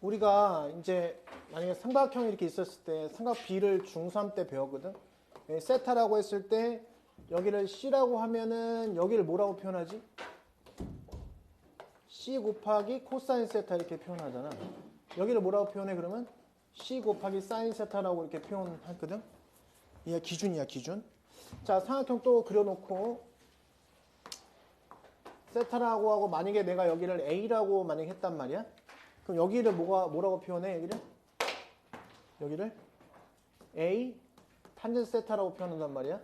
우리가 이제 만약에 삼각형이 이렇게 있었을 때 삼각 B를 중3 때 배웠거든. 세타라고 했을 때 여기를 C라고 하면은 여기를 뭐라고 표현하지? C 곱하기 코사인 세타 이렇게 표현하잖아. 여기를 뭐라고 표현해 그러면? C 곱하기 사인 세타라고 이렇게 표현했거든. 이게 기준이야, 기준. 자, 삼각형 또 그려놓고 세타라고 하고 만약에 내가 여기를 A라고 만약에 했단 말이야. 그럼 여기를 뭐라고 표현해? 여기를 A 탄젠트 세타라고 표현한단 말이야.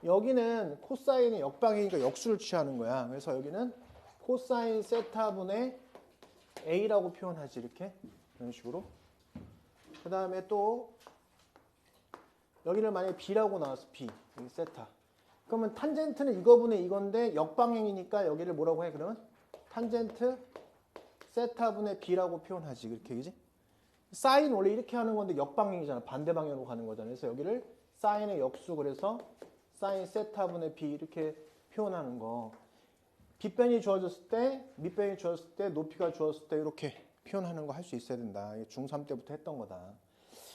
여기는 코사인의 역방이니까 역수를 취하는 거야. 그래서 여기는 코사인 세타분의 A라고 표현하지. 이렇게 이런 식으로. 그 다음에 또 여기를 만약에 B라고 나왔어. B 여기 세타. 그러면 탄젠트는 이거분의 이건데 역방향이니까 여기를 뭐라고 해? 그러면 탄젠트 세타분의 B라고 표현하지. 그렇게 그지? 사인 원래 이렇게 하는 건데 역방향이잖아. 반대 방향으로 가는 거잖아. 그래서 여기를 사인의 역수 그래서 사인 세타분의 B 이렇게 표현하는 거. 빗변이 주어졌을 때, 밑변이 주어졌을 때, 높이가 주어졌을 때 이렇게 표현하는 거 할 수 있어야 된다. 중3 때부터 했던 거다.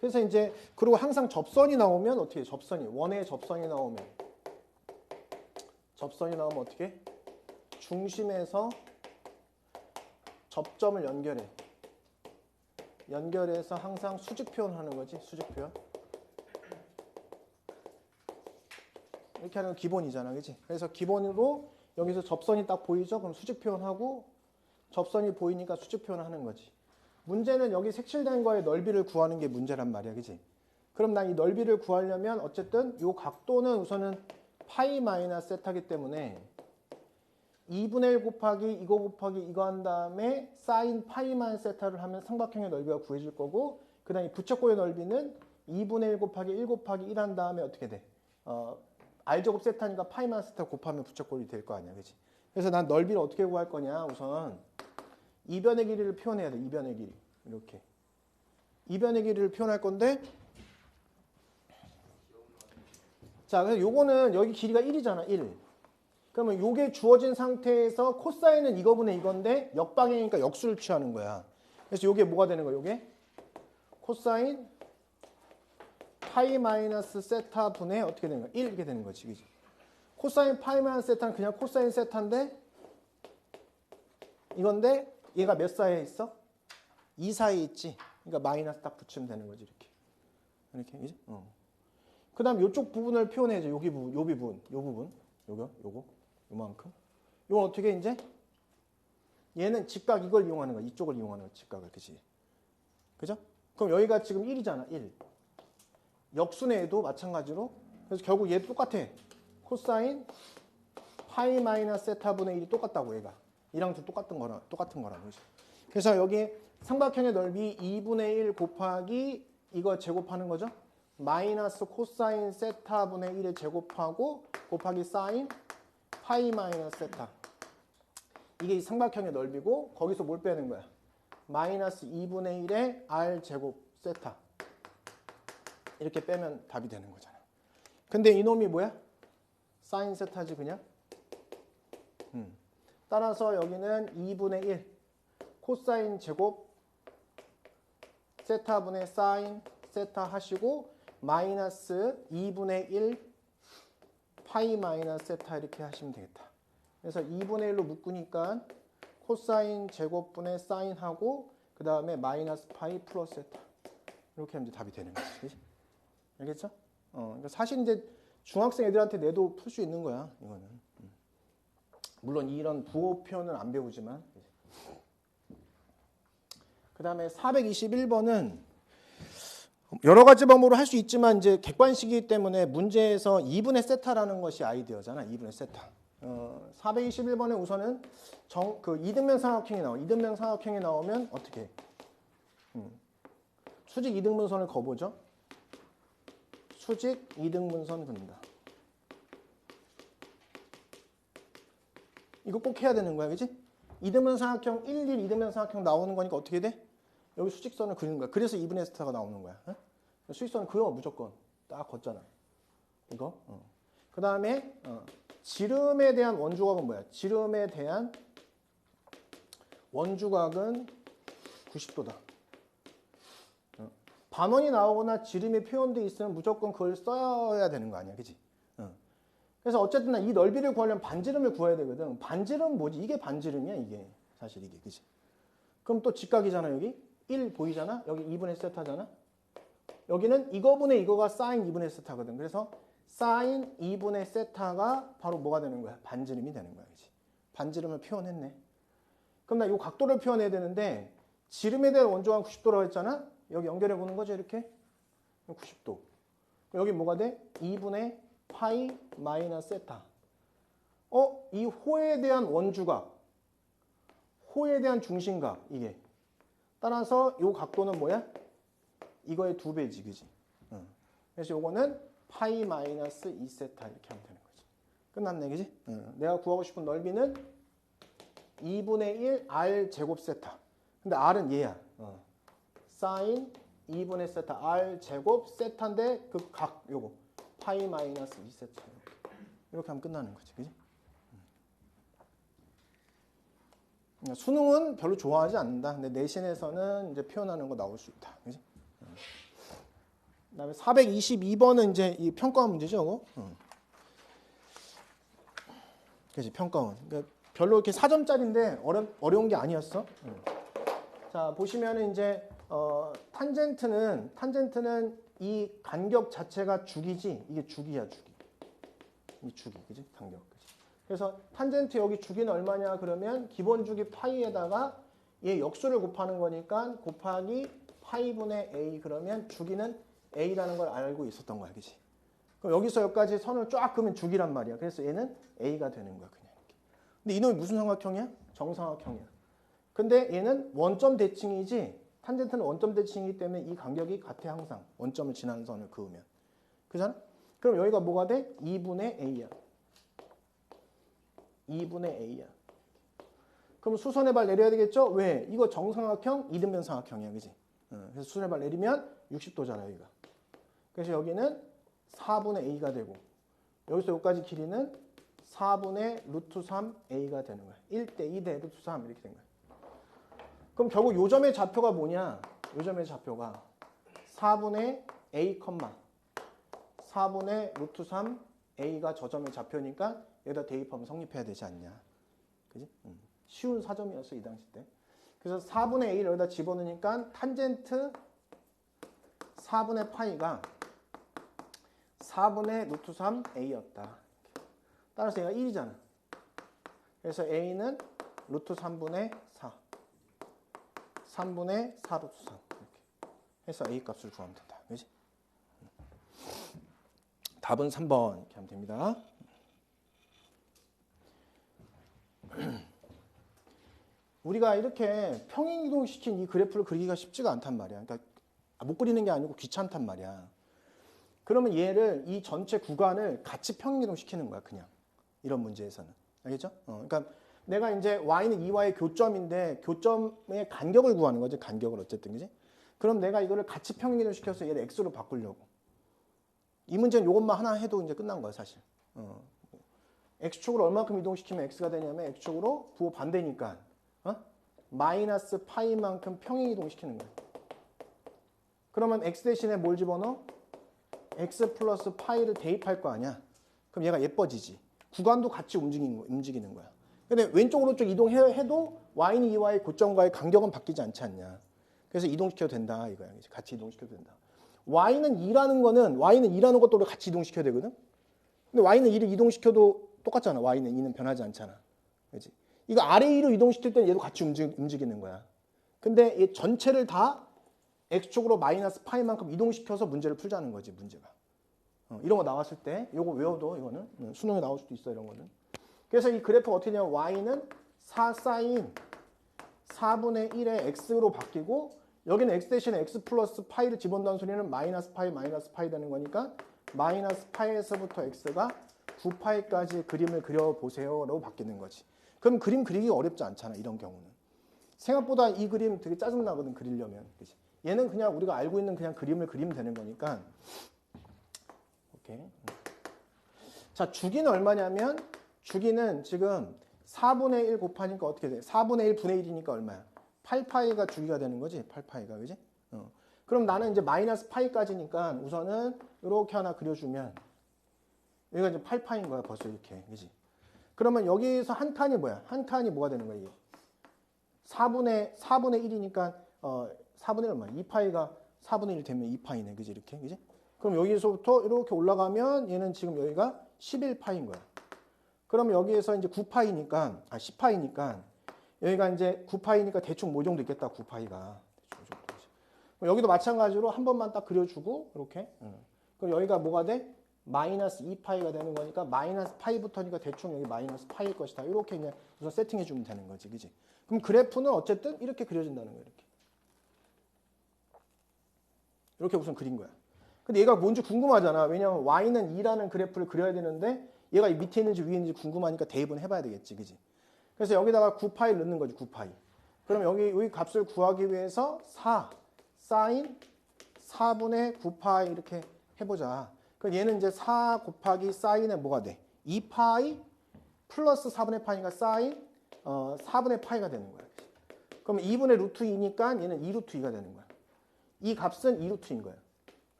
그래서 이제 그리고 항상 접선이 나오면 어떻게 해? 접선이 원의 접선이 나오면 어떻게? 중심에서 접점을 연결해서 항상 수직 표현하는 거지. 수직 표현. 이렇게 하는 건 기본이잖아. 그치? 그래서 기본으로 여기서 접선이 딱 보이죠? 그럼 수직 표현하고 접선이 보이니까 수직 표현하는 거지. 문제는 여기 색칠된 거의 넓이를 구하는 게 문제란 말이야. 그치? 그럼 난 이 넓이를 구하려면 어쨌든 이 각도는 우선은 파이 마이너스 세타기 때문에 2분의 1 곱하기 이거 곱하기 이거 한 다음에 사인 파이 마이너스 세타를 하면 삼각형의 넓이가 구해질 거고 그 다음에 부채꼴의 넓이는 2분의 1 곱하기 1 곱하기 1 한 다음에 어떻게 돼? R제곱 세타니까 파이 마이너스 세타 곱하면 부채꼴이 될 거 아니야. 그치? 그래서 난 넓이를 어떻게 구할 거냐? 우선 이변의 길이를 표현해야 돼. 이변의 길이. 이렇게. 이변의 길이를 표현할 건데 자, 그래서 요거는 여기 길이가 1이잖아. 1. 그러면 요게 주어진 상태에서 코사인은 이거분의 이건데 역방향이니까 역수를 취하는 거야. 그래서 요게 뭐가 되는 거야? 요게 코사인 파이 마이너스 세타 분의 어떻게 되는 거야? 1 이렇게 되는 거지. 그치? 코사인 파이 마이너스 세타는 그냥 코사인 세타인데 이건데 얘가 몇 사이에 있어? 2 사이에 있지. 그러니까 마이너스 딱 붙이면 되는 거지. 이렇게. 그지? 그 다음 요쪽 부분을 표현해야죠. 여기 부분, 요 부분, 요만큼. 이건 어떻게 이제? 얘는 직각 이걸 이용하는 거야. 이쪽을 이용하는 거야. 직각을. 그치? 그죠? 그럼 여기가 지금 1이잖아. 1. 역순에도 마찬가지로. 그래서 결국 얘도 똑같아. 코사인 파이 마이너스 세타분의 1이 똑같다고 얘가. 이랑 좀 똑같은 거라. 그죠? 그래서 여기 삼각형의 넓이 2분의 1 곱하기 이거 제곱하는 거죠. 마이너스 코사인 세타분의 1을 제곱하고 곱하기 사인 파이 마이너스 세타. 이게 삼각형의 넓이고 거기서 뭘 빼는 거야? 마이너스 2분의 1의 R 제곱 세타. 이렇게 빼면 답이 되는 거잖아. 근데 이놈이 뭐야? 사인 세타지 그냥. 따라서 여기는 2분의 1 코사인 제곱 세타분의 사인 세타 하시고 마이너스 2분의 1 파이 마이너스 세타 이렇게 하시면 되겠다. 그래서 2분의 1로 묶으니까 코사인 제곱분의 사인하고 그 다음에 마이너스 파이 플러스 세타 이렇게 하면 이제 답이 되는 거지. 그치? 알겠죠? 그러니까 사실 이제 중학생 애들한테 내도 풀 수 있는 거야. 이거는. 물론 이런 부호 표현은 안 배우지만. 그 다음에 421번은 여러 가지 방법으로 할 수 있지만 이제 객관식이기 때문에 문제에서 2분의 세타라는 것이 아이디어잖아. 2분의 세타. 421번에 우선은 그 이등변 삼각형이 나와. 이등변 삼각형이 나오면 어떻게 해? 수직 이등분선을 그어보죠. 수직 이등분선 그린다. 이거 꼭 해야 되는 거야. 그지? 이등변 삼각형 1, 1 이등변 삼각형 나오는 거니까 어떻게 돼? 여기 수직선을 그리는 거야. 그래서 2분의 세타가 나오는 거야. 수직선을 그어 무조건. 딱 걷잖아. 이거. 그 다음에 지름에 대한 원주각은 뭐야? 지름에 대한 원주각은 90도다. 반원이 나오거나 지름이 표현돼 있으면 무조건 그걸 써야 되는 거 아니야, 그지? 그래서 어쨌든 이 넓이를 구하려면 반지름을 구해야 되거든. 반지름 뭐지? 이게 반지름이야, 이게. 사실 이게, 그지? 그럼 또 직각이잖아, 여기. 1 보이잖아? 여기 2분의 세타잖아? 여기는 이거분의 이거가 사인 2분의 세타거든. 그래서 사인 2분의 세타가 바로 뭐가 되는 거야? 반지름이 되는 거야, 그지? 반지름을 표현했네. 그럼 나 이 각도를 표현해야 되는데 지름에 대한 원조가 90도라고 했잖아? 여기 연결해 보는 거죠, 이렇게? 90도. 여기 뭐가 돼? 2분의 파이 마이너스 세타. 이 호에 대한 원주각, 호에 대한 중심각, 이게. 따라서 이 각도는 뭐야? 이거의 2배지, 그지? 그래서 요거는 파이 마이너스 2세타 이렇게 하면 되는 거지. 끝났네, 그지? 내가 구하고 싶은 넓이는 2분의 1 r 제곱 세타. 근데 r은 얘야. 사인 2분의 세타 r 제곱 세타인데 그 각 요거 파이 마이너스 2세타 이렇게 하면 끝나는 거지, 그지? 수능은 별로 좋아하지 않는다. 근데 내신에서는 이제 표현하는 거 나올 수 있다, 그지? 그다음에 422번은 이제 이 평가원 문제죠, 이거. 그지, 평가원. 그러니까 별로 이렇게 4점짜리인데 어려운 게 아니었어. 자, 보시면은 이제 탄젠트는 이 간격 자체가 죽이지. 이게 죽이야, 죽이. 이 죽이, 그지? 간격, 그지? 그래서 탄젠트 여기 주기는 얼마냐 그러면 기본 주기 파이에다가 얘 역수를 곱하는 거니까 곱하기 파이분의 a 그러면 주기는 a라는 걸 알고 있었던 거야, 그지? 그럼 여기서 여기까지 선을 쫙 그으면 주기란 말이야. 그래서 얘는 a가 되는 거야, 그냥 이렇게. 근데 이놈이 무슨 삼각형이야? 정삼각형이야. 근데 얘는 원점 대칭이지 탄젠트는 원점 대칭이기 때문에 이 간격이 같아 항상. 원점을 지나는 선을 그으면. 그잖아? 그럼 여기가 뭐가 돼? 2분의 a야. 2분의 a야. 그럼 수선의 발 내려야 되겠죠? 왜? 이거 정삼각형, 이등변 삼각형이야, 그지? 그래서 수선의 발 내리면 60도잖아, 여기가. 그래서 여기는 4분의 a가 되고 여기서 여기까지 길이는 4분의 루트 3a가 되는 거야. 1대 2대 루트 3 이렇게 된 거야. 그럼 결국 요 점의 좌표가 뭐냐? 요 점의 좌표가 4분의 a, 4분의 루트 3a가 저 점의 좌표니까 여기다 대입하면 성립해야 되지 않냐. 그지? 쉬운 4점이었어, 이 당시 때. 그래서 4분의 a를 여기다 집어넣으니까 탄젠트 4분의 파이가 4분의 루트 3a였다. 따라서 얘가 1이잖아. 그래서 a는 루트 3분의 4. 3분의 4 루트 3. 이렇게 해서 a 값을 구하면 된다. 그지? 답은 3번 이렇게 하면 됩니다. 우리가 이렇게 평행이동시킨 이 그래프를 그리기가 쉽지가 않단 말이야. 그러니까 못 그리는 게 아니고 귀찮단 말이야. 그러면 얘를 이 전체 구간을 같이 평행이동시키는 거야, 그냥. 이런 문제에서는. 알겠죠? 그러니까 내가 이제 y는 2와의 교점인데 교점의 간격을 구하는 거지, 간격을 어쨌든, 그지? 그럼 내가 이거를 같이 평행이동시켜서 얘를 x로 바꾸려고. 이 문제는 이것만 하나 해도 이제 끝난 거야, 사실. x축으로 얼마큼 이동시키면 x가 되냐면 x축으로 부호 반대니까 마이너스 파이만큼 평행이동시키는 거야. 그러면 x 대신에 뭘 집어넣어? x 플러스 파이를 대입할 거 아니야. 그럼 얘가 예뻐지지. 구간도 같이 움직이는 거야. 근데 왼쪽 오른쪽 이동해도 y는 2와의 고점과의 간격은 바뀌지 않지 않냐. 그래서 이동시켜도 된다 이거야. 같이 이동시켜도 된다. y는 2라는 것도 같이 이동시켜야 되거든. 근데 y는 2를 이동시켜도 똑같잖아. y는 2는 변하지 않잖아. 그렇지? 이거 아래 2로 이동시킬 때는 얘도 같이 움직이는 거야. 근데 이 전체를 다 x축으로 마이너스 파이만큼 이동시켜서 문제를 풀자는 거지, 문제가. 이런 거 나왔을 때 이거 외워도 이거는 수능에 나올 수도 있어, 이런 거는. 그래서 이 그래프가 어떻게 되냐면 y는 4 사인 4분의 1의 x로 바뀌고 여기는 x 대신에 x 플러스 파이를 집어넣는 소리는 마이너스 파이 되는 거니까 마이너스 파이에서부터 x가 9파이까지 그림을 그려보세요라고 바뀌는 거지. 그럼 그림 그리기 어렵지 않잖아, 이런 경우는. 생각보다 이 그림 되게 짜증나거든, 그리려면. 그치? 얘는 그냥 우리가 알고 있는 그냥 그림을 그리면 되는 거니까. 오케이. 자, 주기는 얼마냐면 주기는 지금 4분의 1 곱하니까 어떻게 돼? 4분의 1 분의 1이니까 얼마야? 8파이가 주기가 되는 거지, 8파이가, 그지? 그럼 나는 이제 마이너스 파이까지니까 우선은 이렇게 하나 그려주면 여기가 이제 8파인 거야 벌써 이렇게. 그지? 그러면 여기서 한 칸이 뭐야? 한 칸이 뭐가 되는 거야 이게? 4분의 1이니까 4분의 1 얼마야? 2파이가 4분의 1 되면 2파이네. 그지? 이렇게. 그지? 그럼 여기서부터 이렇게 올라가면 얘는 지금 여기가 11파인 거야. 그럼 여기에서 이제 9파이니까 10파이니까 여기가 이제 9파이니까 대충 뭐 정도 있겠다. 9파이가. 대충 정도. 여기도 마찬가지로 한 번만 딱 그려주고 이렇게. 그럼 여기가 뭐가 돼? 마이너스 2파이가 되는 거니까 마이너스 파이부터니까 대충 여기 마이너스 파이일 것이다. 이렇게 그냥 우선 세팅해 주면 되는 거지. 그지? 그럼 그래프는 어쨌든 이렇게 그려진다는 거야. 이렇게. 이렇게 우선 그린 거야. 근데 얘가 뭔지 궁금하잖아. 왜냐면 y는 2라는 그래프를 그려야 되는데 얘가 밑에 있는지 위에 있는지 궁금하니까 대입은 해봐야 되겠지. 그지? 그래서 여기다가 9파이 넣는 거지. 9파이. 그럼 여기 값을 구하기 위해서 4 사인 4분의 9파이 이렇게 해보자. 그럼 얘는 이제 4 곱하기 사인에 뭐가 돼? 2파이 플러스 4분의 파이가 사인 4분의 파이가 되는 거야. 그럼 2분의 루트 2니까 얘는 2 루트 2가 되는 거야. 이 값은 2 루트인 거야.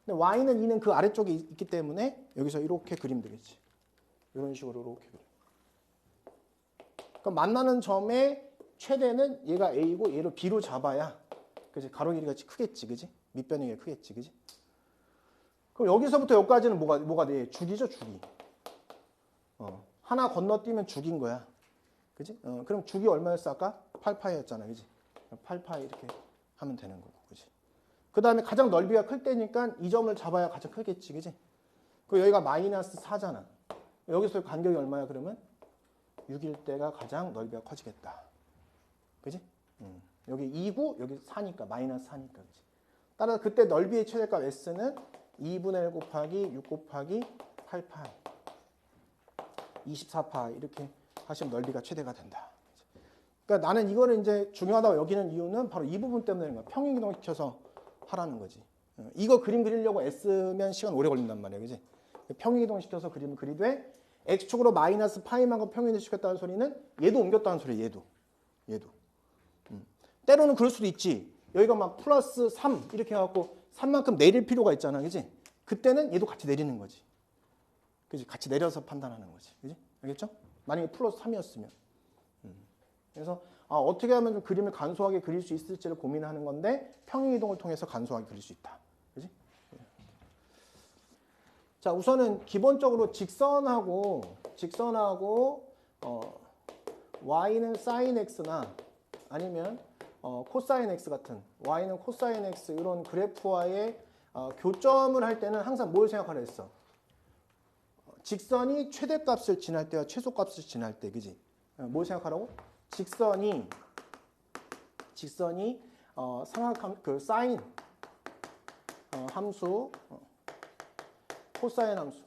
근데 y는 2는 그 아래쪽에 있기 때문에 여기서 이렇게 그리면 되겠지. 이런 식으로 이렇게 그려. 그럼 만나는 점의 최대는 얘가 a고 얘를 b로 잡아야 그지? 가로 길이가 크겠지. 그지? 밑변의 길이가 크겠지. 그지? 그럼 여기서부터 여기까지는 뭐가 돼? 주기죠, 주기. 하나 건너뛰면 주기인 거야. 그지? 그럼 주기 얼마였어, 아까? 8파이였잖아. 그지? 8파이 이렇게 하면 되는 거고. 그지? 그 다음에 가장 넓이가 클 때니까 이 점을 잡아야 가장 크겠지. 그지? 그 여기가 마이너스 4잖아. 여기서 간격이 얼마야, 그러면? 6일 때가 가장 넓이가 커지겠다. 그지? 여기 2고, 여기 4니까, 마이너스 4니까. 그지? 따라서 그때 넓이의 최대값 S는 2분의 1 곱하기 6 곱하기 8파이 24파이 이렇게 하시면 넓이가 최대가 된다. 그러니까 나는 이거를 이제 중요하다고 여기는 이유는 바로 이 부분 때문에 거야. 평행이동시켜서 하라는 거지. 이거 그림 그리려고 애쓰면 시간 오래 걸린단 말이야. 그지? 평행이동시켜서 그림을 그리되 X축으로 마이너스 파이만큼 평행이동시켰다는 소리는 얘도 옮겼다는 소리야. 얘도. 때로는 그럴 수도 있지. 여기가 막 플러스 3 이렇게 해갖고 3만큼 내릴 필요가 있잖아. 그지? 그때는 얘도 같이 내리는 거지. 그지? 같이 내려서 판단하는 거지. 그지? 알겠죠? 만약에 플러스 3이었으면. 그래서 어떻게 하면 좀 그림을 간소하게 그릴 수 있을지를 고민하는 건데 평행이동을 통해서 간소하게 그릴 수 있다. 그지? 자, 우선은 기본적으로 직선하고 y는 sin x나 아니면 코사인 x 같은 y는 코사인 x 이런 그래프와의 교점을 할 때는 항상 뭘 생각하려 했어? 직선이 최대값을 지날 때와 최소값을 지날 때, 그지? 뭘 생각하라고? 직선이 삼각함 그 사인 함수 코사인 함수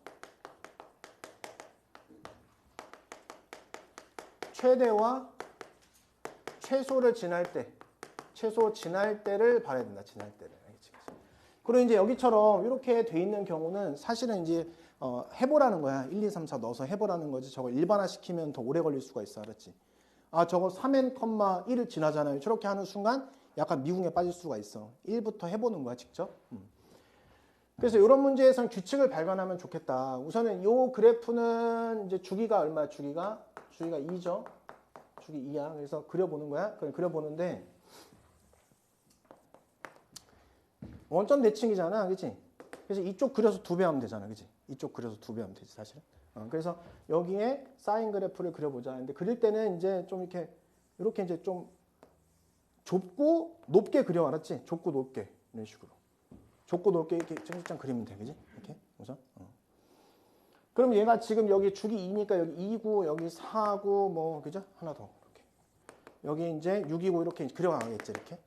최대와 최소를 지날 때 최소 지날 때를 봐야 된다. 지날 때를. 그리고 이제 여기처럼 이렇게 돼 있는 경우는 사실은 이제 해보라는 거야. 1, 2, 3, 4 넣어서 해보라는 거지. 저걸 일반화시키면 더 오래 걸릴 수가 있어. 알았지? 저거 3n,1을 지나잖아요. 저렇게 하는 순간 약간 미궁에 빠질 수가 있어. 1부터 해보는 거야, 직접. 그래서 이런 문제에서는 규칙을 발견하면 좋겠다. 우선은 이 그래프는 이제 주기가 얼마야? 주기가 2죠. 주기 2야. 그래서 그려보는 거야. 그려보는데 원점 대칭이잖아. 그치? 그래서 이쪽 그려서 2배 하면 되잖아. 그치? 이쪽 그려서 2배 하면 되지, 사실은. 그래서 여기에 사인 그래프를 그려보자. 근데 그릴 때는 이제 좀 이렇게 이제 좀 좁고 높게 그려. 알았지? 좁고 높게. 이런 식으로. 좁고 높게 이렇게 짱짱 그리면 돼. 그지? 이렇게. 우선. 그럼 얘가 지금 여기 주기 2니까 여기 2고, 여기 4고, 뭐, 그죠? 하나 더. 이렇게. 여기 이제 6이고, 이렇게 그려가겠지, 이렇게.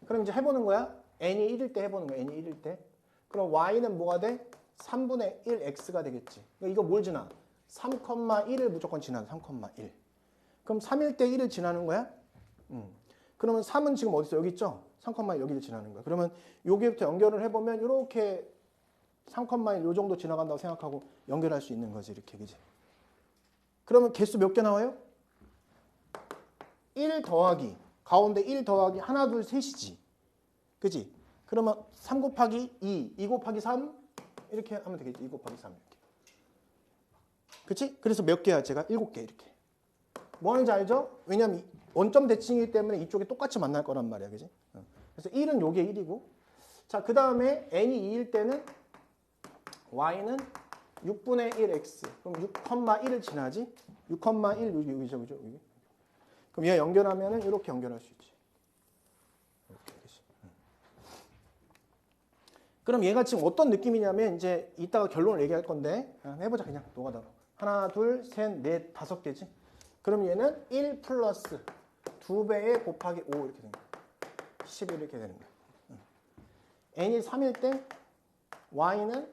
그럼 이제 해보는 거야. n이 1일 때 해보는 거야. n이 1일 때. 그럼 y는 뭐가 돼? 3분의 1x가 되겠지. 이거 뭘 지나? 3,1을 무조건 지나. 3,1. 그럼 3일 때 1을 지나는 거야? 그러면 3은 지금 어디 있어? 여기 있죠? 3,1 여기를 지나는 거야. 그러면 여기부터 연결을 해보면 이렇게 3,1 요 정도 지나간다고 생각하고 연결할 수 있는 거지. 이렇게. 그지? 그러면 개수 몇 개 나와요? 1 더하기 가운데 1 더하기 하나 둘 셋이지. 그지? 그러면 3 곱하기 2 곱하기 3 이렇게 하면 되겠지. 2 곱하기 3 이렇게. 그치? 그래서 몇 개야? 제가 7개 이렇게. 뭐 하는지 알죠? 왜냐면 원점 대칭이기 때문에 이쪽에 똑같이 만날 거란 말이야. 그지? 그래서 1은 요게 1이고. 자, 그 다음에 n이 2일 때는 y는 6분의 1x. 그럼 6,1을 지나지? 6,1 여기죠. 그죠? 여기. 그럼 얘 연결하면은 이렇게 연결할 수 있지. 이렇게. 그럼 얘가 지금 어떤 느낌이냐면 이제 이따가 결론을 얘기할 건데 해보자 그냥 노가다로. 하나, 둘, 셋, 넷, 5개지. 그럼 얘는 1 플러스 2배에 곱하기 5 이렇게 되는 거야. 11 이렇게 되는 거야. n이 3일 때 y는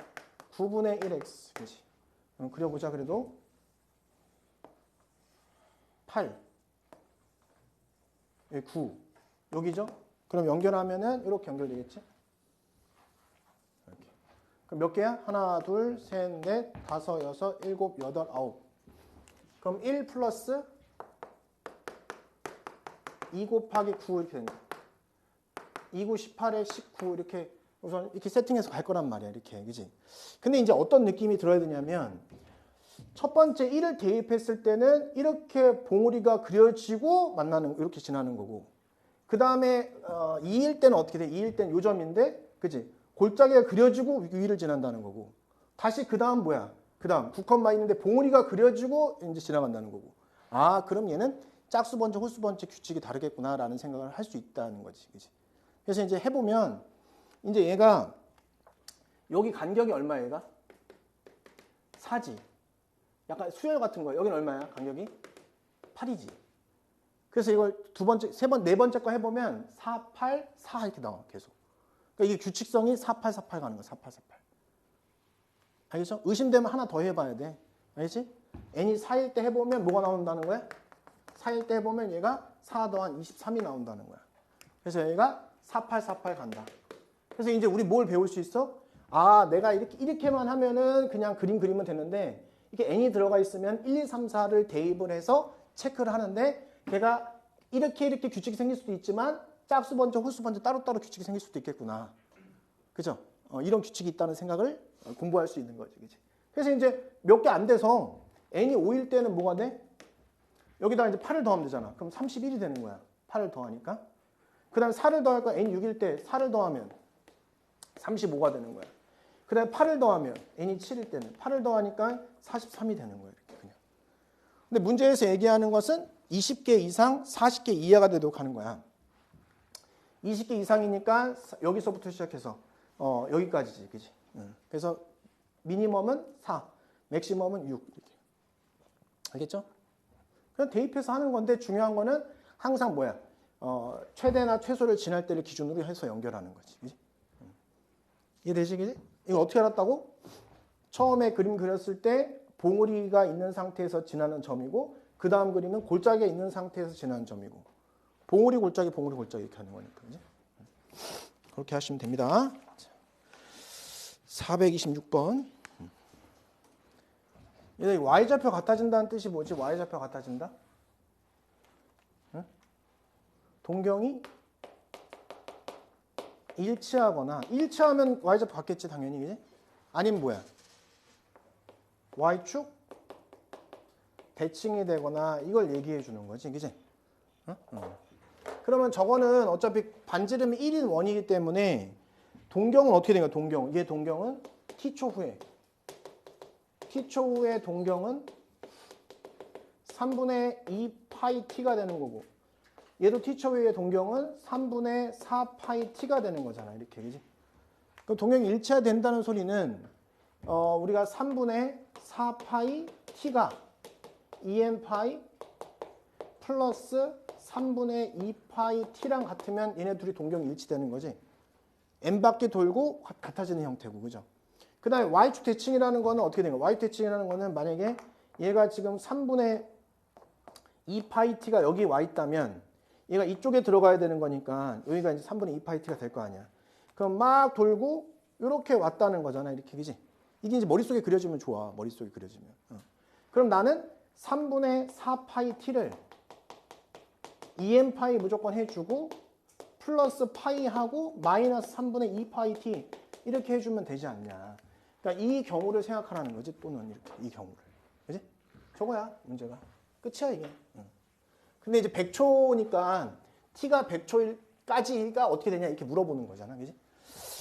9분의 1x. 그렇지. 그려보자. 그래도 8, 9 여기죠. 그럼 연결하면은 이렇게 연결되겠지. 이렇게. 그럼 몇 개야? 하나, 둘, 셋, 넷, 5, 6, 7, 8, 9. 그럼 1 플러스 2 곱하기 9 이렇게 되는 거야. 2, 9, 18에 19 이렇게 우선 이렇게 세팅해서 갈 거란 말이야. 이렇게. 그지? 근데 이제 어떤 느낌이 들어야 되냐면 첫 번째 1을 대입했을 때는 이렇게 봉우리가 그려지고 만나는 이렇게 지나는 거고 그 다음에 2일 때는 어떻게 돼? 2일 때는 요점인데 그지? 골짜기가 그려지고 위를 지난다는 거고 다시 그 다음 뭐야? 그 다음 9컴마 있는데 봉우리가 그려지고 이제 지나간다는 거고 아 그럼 얘는 짝수 번째 홀수 번째 규칙이 다르겠구나라는 생각을 할 수 있다는 거지. 그지? 그래서 이제 해보면 이제 얘가 여기 간격이 얼마야 얘가? 4지. 약간 수열 같은 거야. 여기는 얼마야? 간격이? 8이지. 그래서 이걸 두 번째, 네 번째 거 해보면 4, 8, 4 이렇게 나와 계속. 그러니까 이게 규칙성이 4, 8, 4, 8 가는 거야. 4, 8, 4, 8. 알겠죠? 의심되면 하나 더 해봐야 돼. 알겠지? n이 4일 때 해보면 뭐가 나온다는 거야? 4일 때 해보면 얘가 4 더한 23이 나온다는 거야. 그래서 얘가 4, 8, 4, 8 간다. 그래서 이제 우리 뭘 배울 수 있어? 아, 내가 이렇게만 하면은 그냥 그림 그리면 되는데 이게 n이 들어가 있으면 1, 2, 3, 4를 대입을 해서 체크를 하는데 걔가 이렇게 규칙이 생길 수도 있지만 짝수 번째, 홀수 번째 따로따로 규칙이 생길 수도 있겠구나. 그죠? 이런 규칙이 있다는 생각을 공부할 수 있는 거지. 그치? 그래서 이제 몇 개 안 돼서 n이 5일 때는 뭐가 돼? 여기다 이제 8을 더하면 되잖아. 그럼 31이 되는 거야. 8을 더하니까. 그 다음에 4를 더할 거야. n 6일 때 4를 더하면 35가 되는 거야. 그 다음에 8을 더하면 n이 7일 때는 8을 더하니까 43이 되는 거야. 이렇게 그냥. 근데 문제에서 얘기하는 것은 20개 이상 40개 이하가 되도록 하는 거야. 20개 이상이니까 여기서부터 시작해서 여기까지지. 그치? 그래서 미니멈은 4, 맥시멈은 6. 이렇게. 알겠죠? 그냥 대입해서 하는 건데 중요한 거는 항상 뭐야? 최대나 최소를 지날 때를 기준으로 해서 연결하는 거지. 그치? 이해되지? 그치? 이거 어떻게 알았다고? 처음에 그림 그렸을 때 봉우리가 있는 상태에서 지나는 점이고 그 다음 그림은 골짜기가 있는 상태에서 지나는 점이고 봉우리 골짜기 봉우리 골짜기 이렇게 하는 거니까. 그치? 그렇게 하시면 됩니다. 426번. 얘 y좌표 같아진다는 뜻이 뭐지? y좌표 같아진다? 응? 동경이 일치하면 y좌표 같겠지 당연히. 그치? 아니면 뭐야? y축 대칭이 되거나 이걸 얘기해 주는 거지. 그치? 응? 그러면 저거는 어차피 반지름이 1인 원이기 때문에 동경은 어떻게 된 거야? 동경. 얘 동경은 t초 후에. t초 후에 동경은 3분의 2 파이 t가 되는 거고 얘도 t초 후에 동경은 3분의 4 파이 t가 되는 거잖아. 이렇게. 그지? 그럼 동경이 일치해야 된다는 소리는 우리가 3분의 4 파이 t가 2n 파이 플러스 3분의 2 파이 t랑 같으면 얘네 둘이 동경이 일치되는 거지. n 바퀴 돌고 같아지는 형태고. 그죠? 그 다음에 y축 대칭이라는 거는 어떻게 된 거야? y축 대칭이라는 거는 만약에 얘가 지금 3분의 2 파이 t가 여기 와 있다면 얘가 이쪽에 들어가야 되는 거니까 여기가 이제 3분의 2 파이 t가 될 거 아니야. 그럼 막 돌고 이렇게 왔다는 거잖아. 이렇게. 그지? 이게 이제 머릿속에 그려지면 좋아. 머릿속에 그려지면. 그럼 나는 3분의 4 파이 t를 2n 파이 무조건 해주고 플러스 파이하고 마이너스 3분의 2 파이 t 이렇게 해주면 되지 않냐. 그러니까 이 경우를 생각하라는 거지. 또는 이렇게 이 경우를. 그지? 저거야 문제가. 끝이야 이게. 근데 이제 100초니까 t가 100초까지가 어떻게 되냐 이렇게 물어보는 거잖아. 그지?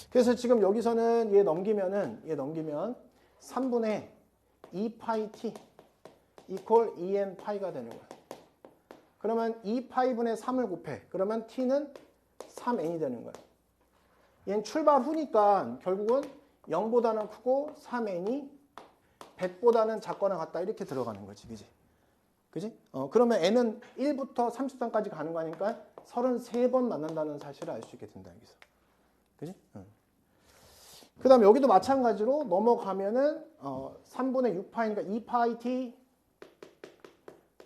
그래서 지금 여기서는 얘 넘기면 3분의 2 파이 t 이퀄 2n 파이가 되는 거야. 그러면 2 파이분의 3을 곱해. 그러면 t는 3n이 되는 거야. 얘는 출발 후니까 결국은 0보다는 크고 3n이 100보다는 작거나 같다 이렇게 들어가는 거지. 그지? 그지? 그러면 n은 1부터 33까지 가는 거니까 33번 만난다는 사실을 알 수 있게 된다. 여기서. 그지? 그 다음에 여기도 마찬가지로 넘어가면은 3분의 6파이니까 2파이 t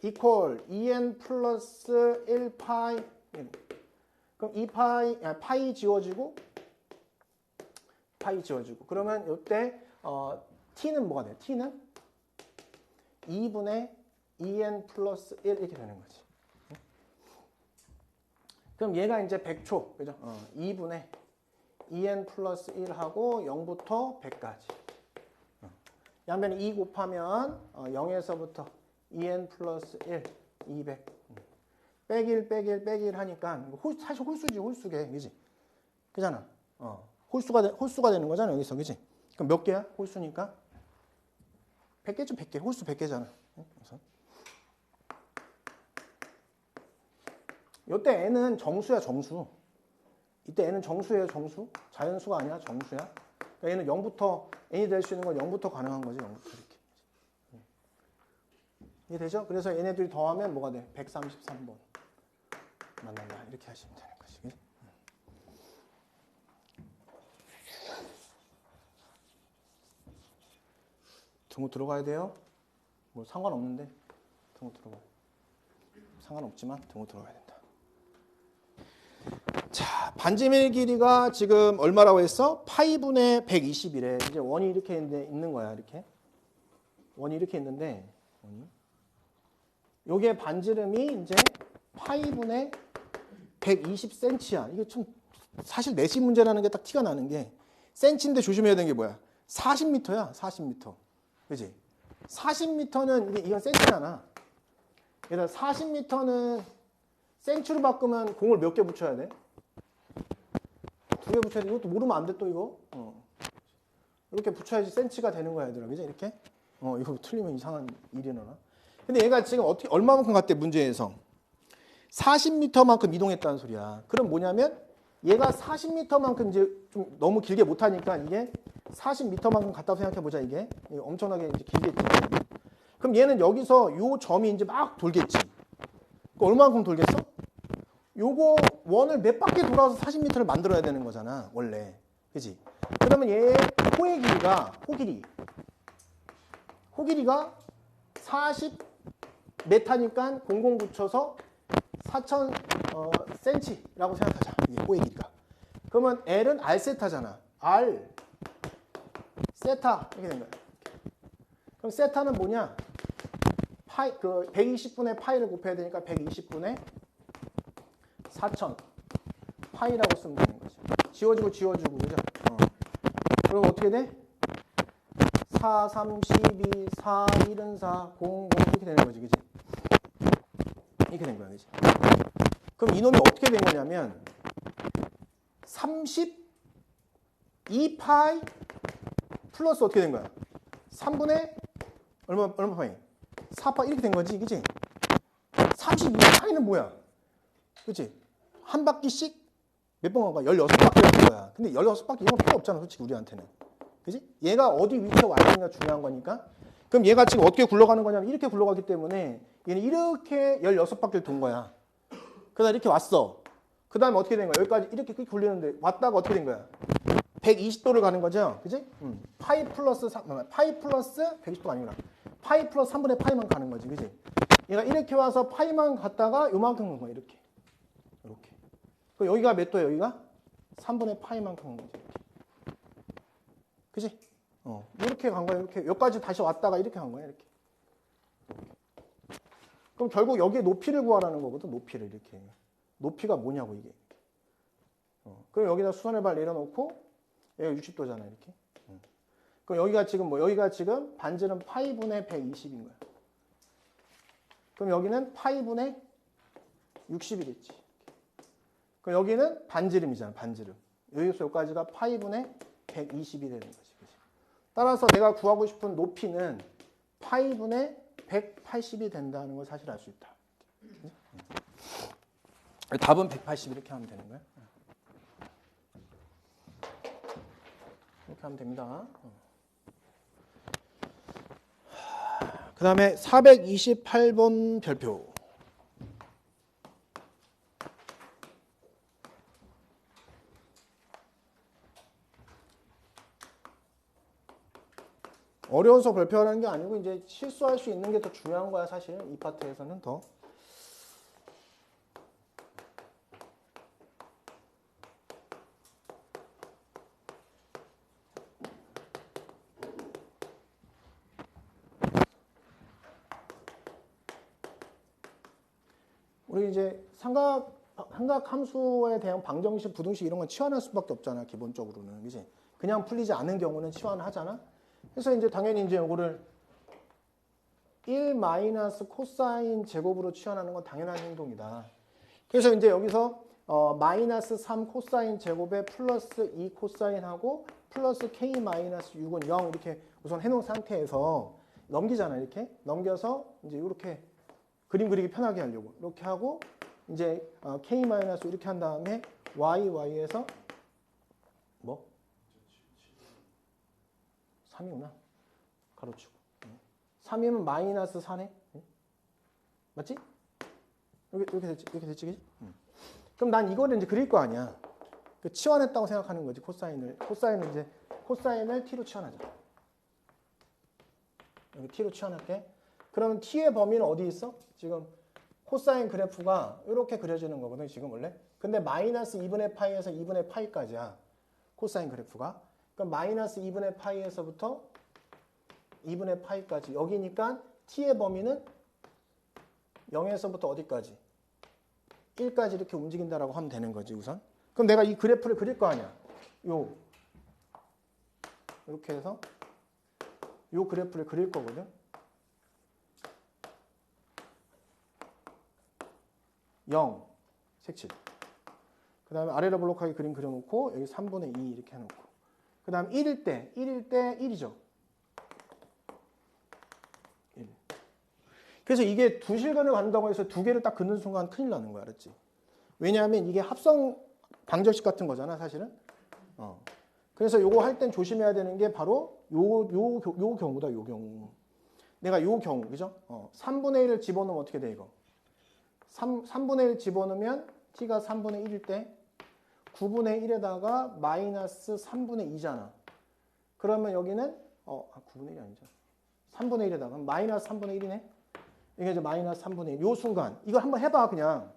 이퀄 2n 플러스 1파이. 그럼 2파이 파이 지워지고 그러면 이때 t는 뭐가 돼? t는 2분의 2n 플러스 1 이렇게 되는 거지. 그럼 얘가 이제 100초, 그죠? 2분의 2n 플러스 1하고 0부터 100까지. 양변에 2 곱하면 0에서부터 2n 플러스 1, 200. 빼길 하니까 사실 홀수지, 홀수게. 그지? 그잖아. 홀수가 되는 거잖아, 여기서. 그지? 그럼 몇 개야? 홀수니까? 100개죠, 100개. 홀수 100개잖아. 그래서 이때 n은 정수야, 정수. 이때 n은 정수예요, 정수. 자연수가 아니야, 정수야. 그러니까 얘는 0부터 n이 될 수 있는 건 0부터 가능한 거지, 0부터 이렇게. 이해되죠? 그래서 얘네들이 더하면 뭐가 돼? 133번 만난다. 이렇게 하시면 되는 거지. 등호 들어가야 돼요? 뭐 상관없는데 등호 들어가요. 상관없지만 등호 들어가야 된다. 자, 반지밀 길이가 지금 얼마라고 했어? 파이분의 120이래. 이제 원이 이렇게 있는 거야. 이렇게 원이 이렇게 있는데 요게 반지름이 이제 파이분의 120cm야. 이게 좀 사실 내신 문제라는 게 딱 티가 나는 게 센치인데 조심해야 되는 게 뭐야? 40m야. 40m. 그지? 40m는 이건 센치잖아. 그래서 40m는 센치로 바꾸면 공을 몇 개 붙여야 돼? 2개 붙여야 돼. 이것도 모르면 안 돼 또 이거. 이렇게 붙여야지 센치가 되는 거야, 얘들아. 그지? 이렇게. 이거 틀리면 이상한 일이 일어나. 근데 얘가 지금 어떻게 얼마만큼 갔대 문제에서? 40m만큼 이동했다는 소리야. 그럼 뭐냐면 얘가 40m만큼 이제 좀 너무 길게 못 하니까 이게 40m만큼 갔다고 생각해 보자. 이게 엄청나게 이제 길게 뛰거든요. 그럼 얘는 여기서 요 점이 이제 막 돌겠지. 얼마만큼 돌겠어? 요거 원을 몇 바퀴 돌아서 40m를 만들어야 되는 거잖아, 원래. 그지? 그러면 얘의 호의 길이가 호길이가 40m니까 00 붙여서 4000cm라고 생각하자. 이게 호의 길이가. 그러면 L은 R 세타잖아. R 세타 이렇게 된 거야. 그럼 세타는 뭐냐? 파이 120분의 파이를 곱해야 되니까 120분의 4000 파이라고 쓰면 되는 거지. 지워주고 그죠? 그럼 어떻게 돼? 4, 3, 12, 4, 1은 4, 0, 0 이렇게 되는 거지, 그지? 이렇게 된 거야, 그지? 그럼 이놈이 어떻게 된 거냐면 32파이 플러스 어떻게 된 거야? 3분의 얼마 파이? 4파이 이렇게 된 거지, 그지? 32파이는 뭐야? 그치? 한 바퀴씩 몇 번 간 거야? 16바퀴 간 거야. 근데 16바퀴 이건 필요 없잖아, 솔직히 우리한테는. 그지? 얘가 어디 위치에 와 있는가 중요한 거니까. 그럼 얘가 지금 어떻게 굴러가는 거냐면 이렇게 굴러가기 때문에 얘는 이렇게 16바퀴를 돈 거야. 그다음 이렇게 왔어. 그 다음에 어떻게 된 거야? 여기까지 이렇게 굴리는데 왔다가 어떻게 된 거야? 120도를 가는 거죠? 그지? 파이 플러스 120도가 아니구나. 파이 플러스 3분의 파이만 가는 거지. 그지? 얘가 이렇게 와서 파이만 갔다가 요만큼 간 거야. 이렇게. 그럼 여기가 몇 도야? 여기가? 3분의 파이만큼 간 거지. 그지? 이렇게 간 거야. 이렇게. 여기까지 다시 왔다가 이렇게 간 거야. 이렇게. 그럼 결국 여기에 높이를 구하라는 거거든. 높이를 이렇게. 높이가 뭐냐고 이게. 그럼 여기다 수선의 발 내려놓고 여기가 60도잖아 이렇게. 그럼 여기가 지금 뭐 여기가 지금 반지름 파이분의 120인 거야. 그럼 여기는 파이분의 60이겠지. 그럼 여기는 반지름이잖아 반지름. 여기서 여기까지가 파이분의 120이 되는 거지. 그치? 따라서 내가 구하고 싶은 높이는 파이분의 180이 된다는 걸 사실 알 수 있다. 답은 180 이렇게 하면 되는 거야. 이렇게 하면 됩니다. 그 다음에 428번 별표. 어려워서 별표하는 게 아니고 이제 실수할 수 있는 게 더 중요한 거야 사실 이 파트에서는 더. 우리 이제 삼각 함수에 대한 방정식, 부등식 이런 건 치환할 수밖에 없잖아 기본적으로는, 그지? 그냥 풀리지 않은 경우는 치환하잖아. 그래서 이제 당연히 이제 요거를 1 마이너스 코사인 제곱으로 치환하는 건 당연한 행동이다. 그래서 이제 여기서 마이너스 3 코사인 제곱에 플러스 2 코사인하고 플러스 k 마이너스 6은 0 이렇게 우선 해놓은 상태에서 넘기잖아. 이렇게 넘겨서 이제 이렇게 그림 그리기 편하게 하려고 이렇게 하고 이제 k 마이너스 이렇게 한 다음에 y에서 뭐 3이구나. 가로치고 3이면 마이너스 4네. 맞지? 이렇게 됐지? 이렇게 됐지? 그치? 그럼 난 이거를 이제 그릴 거 아니야. 그 치환했다고 생각하는 거지. 코사인을 t로 치환하자. 여기 t로 치환할게. 그러면 t의 범위는 어디 있어? 지금 코사인 그래프가 이렇게 그려지는 거거든 지금 원래. 근데 마이너스 2분의 파이에서 2분의 파이까지야. 코사인 그래프가. 그럼 마이너스 2분의 파이에서부터 2분의 파이까지. 여기니까 t의 범위는 0에서부터 어디까지? 1까지 이렇게 움직인다라고 하면 되는 거지 우선. 그럼 내가 이 그래프를 그릴 거 아니야. 이렇게 해서 요 그래프를 그릴 거거든. 0, 색칠. 그 다음에 아래로 볼록하게 그림 그려놓고 여기 3분의 2 이렇게 해놓고 그 다음 1일 때 1이죠. 1. 그래서 이게 두 실근을 갖는다고 해서 두 개를 딱 긋는 순간 큰일 나는 거야. 알았지? 왜냐하면 이게 합성 방정식 같은 거잖아 사실은. 그래서 요거 할 땐 조심해야 되는 게 바로 요 경우다. 요 경우. 내가 요 경우 그죠? 3분의 1을 집어넣으면 어떻게 돼 이거? 3분의 1 집어넣으면 t가 3분의 1일 때 9분의 1에다가 마이너스 3분의 2잖아. 그러면 여기는 9분의 1이 아니죠. 3분의 1에다가 마이너스 3분의 1이네. 이게 이제 마이너스 3분의 1. 요 순간 이거 한번 해봐 그냥.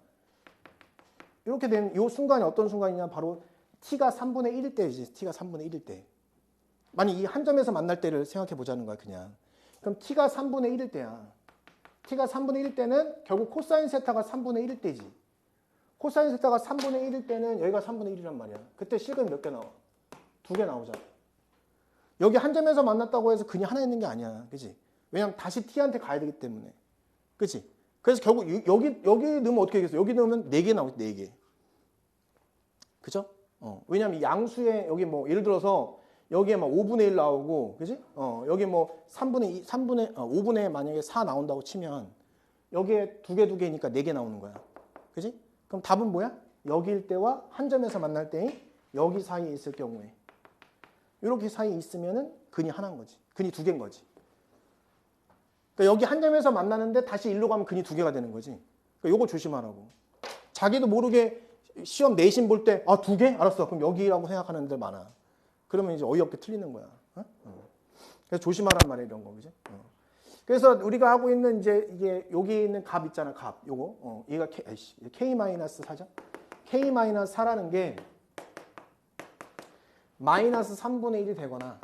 이렇게 된 요 순간이 어떤 순간이냐? 바로 t가 3분의 1일 때이지. t가 3분의 1일 때. 만약 이 한 점에서 만날 때를 생각해 보자는 거야 그냥. 그럼 t가 3분의 1일 때야. t가 3분의 1일 때는 결국 코사인 세타가 3분의 1일 때지. 코사인 세타가 3분의 1일 때는 여기가 3분의 1이란 말이야. 그때 실근이 몇 개 나와? 2개 나오잖아. 여기 한 점에서 만났다고 해서 근이 하나 있는 게 아니야. 그치? 왜냐면 다시 t한테 가야 되기 때문에. 그치? 그래서 결국 여기 넣으면 어떻게 되겠어? 여기 넣으면 4개 나오지. 4개. 그죠? 왜냐면 양수에 여기 뭐 예를 들어서 여기에 막 5분의 1 나오고, 그지? 여기 뭐 5분의 만약에 4 나온다고 치면 여기에 2개니까 4개 나오는 거야. 그지? 그럼 답은 뭐야? 여기일 때와 한 점에서 만날 때인 여기 사이에 있을 경우에. 이렇게 사이에 있으면은 근이 하나인 거지. 근이 2개인 거지. 그러니까 여기 한 점에서 만나는데 다시 일로 가면 근이 2개가 되는 거지. 그러니까 요거 조심하라고. 자기도 모르게 시험 내신 볼 때 2개? 알았어. 그럼 여기라고 생각하는 애들 많아. 그러면 이제 어이없게 틀리는 거야. 그래서 조심하란 말이야, 이런 거, 그지? 그래서 우리가 하고 있는 이제 이게 여기 있는 값 있잖아, 값. 요거. 얘가 K-4죠? K-4라는 게 마이너스 3분의 1이 되거나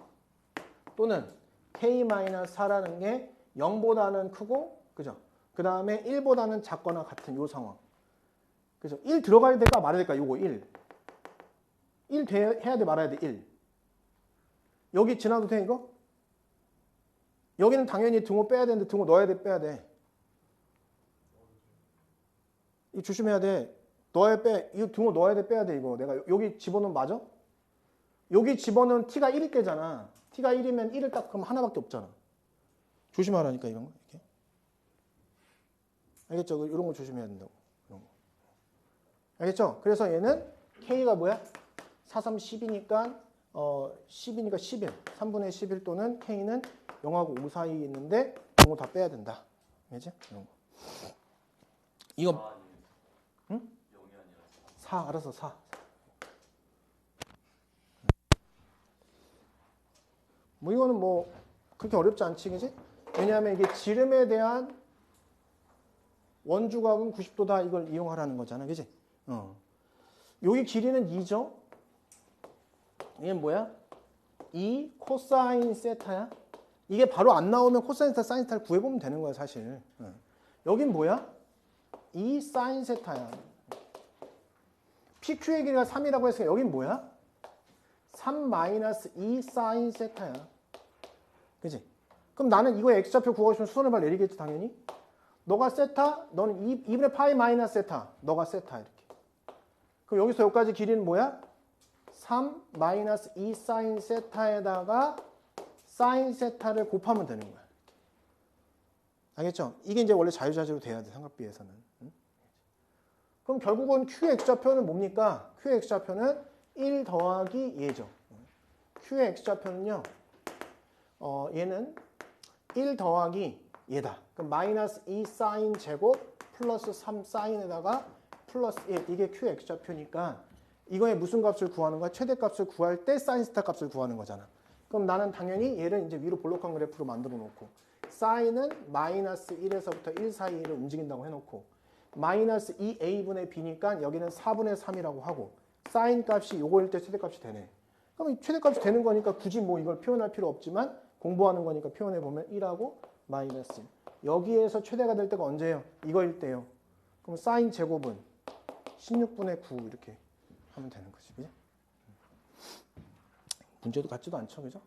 또는 K-4라는 게 0보다는 크고, 그죠? 그 다음에 1보다는 작거나 같은 요 상황. 그죠? 1 들어가야 될까 말아야 될까? 요거 1. 1 해야 돼 말아야 돼 1. 여기 지나도 돼 이거? 여기는 당연히 등호 빼야 되는데 등호 넣어야 돼 빼야 돼? 이거 조심해야 돼. 넣어야 빼. 이거 등호 넣어야 돼 빼야 돼 이거. 내가 여기 집어넣으면 맞아? 여기 집어넣으면 t가 1일 때잖아. t가 1이면 1을 딱 그럼 하나밖에 없잖아. 조심하라니까 이런 거. 이렇게. 알겠죠? 이런 거 조심해야 된다고. 이런 거. 알겠죠? 그래서 얘는 k가 뭐야? 4, 3, 10이니까 10이니까 11. 3분의 11 또는 k는 0하고 5 사이에 있는데 등호 다 빼야 된다. 알겠지? 이런 거. 이거 응? 0이 아니라 4. 알았어 4. 뭐 이거는 뭐 그렇게 어렵지 않지 그지? 왜냐하면 이게 지름에 대한 원주각은 90도다 이걸 이용하라는 거잖아 그지? 여기 길이는 2죠? 이게 뭐야? 2 코사인 세타야? 이게 바로 안 나오면 코사인 세타 사인 세타를 구해보면 되는 거야 사실. 여긴 뭐야? 2 사인 세타야. PQ의 길이가 3이라고 했으니까 여긴 뭐야? 3 마이너스 2 사인 세타야. 그치? 그럼 나는 이거 x좌표 구하고 싶으면 수선을 발 내리겠지 당연히. 너가 세타, 너는 2분의 파이 마이너스 세타. 너가 세타 이렇게. 그럼 여기서 여기까지 길이는 뭐야? 3 마이너스 2 사인 세타에다가 사인 세타를 곱하면 되는 거야. 알겠죠? 이게 이제 원래 자유자재로 돼야 돼 삼각비에서는. 그럼 결국은 Q의 x좌표는 뭡니까? Q의 x좌표는 1 더하기 얘죠. Q의 x좌표는요. 얘는 1 더하기 얘다. 그럼 마이너스 2 사인 제곱 플러스 3 사인에다가 플러스 1. 이게 Q의 x좌표니까 이거의 무슨 값을 구하는 거야? 최대값을 구할 때 사인 스타 값을 구하는 거잖아. 그럼 나는 당연히 얘를 이제 위로 볼록한 그래프로 만들어 놓고 사인은 마이너스 1에서부터 1 사이를 움직인다고 해놓고 마이너스 2a분의 b니까 여기는 4분의 3이라고 하고 사인 값이 요거일 때 최대값이 되네. 그럼 최대값이 되는 거니까 굳이 뭐 이걸 표현할 필요 없지만 공부하는 거니까 표현해보면 1하고 마이너스 1. 여기에서 최대가 될 때가 언제예요? 이거일 때요. 그럼 사인 제곱은 16분의 9 이렇게 하면 되는 거지. 그죠? 문제도 같지도 않죠. 그죠?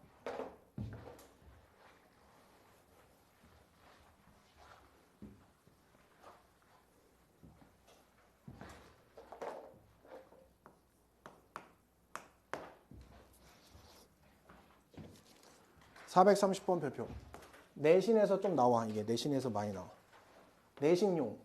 (430번) 별표. 내신에서 좀 나와. 이게 내신에서 많이 나와. 내신용.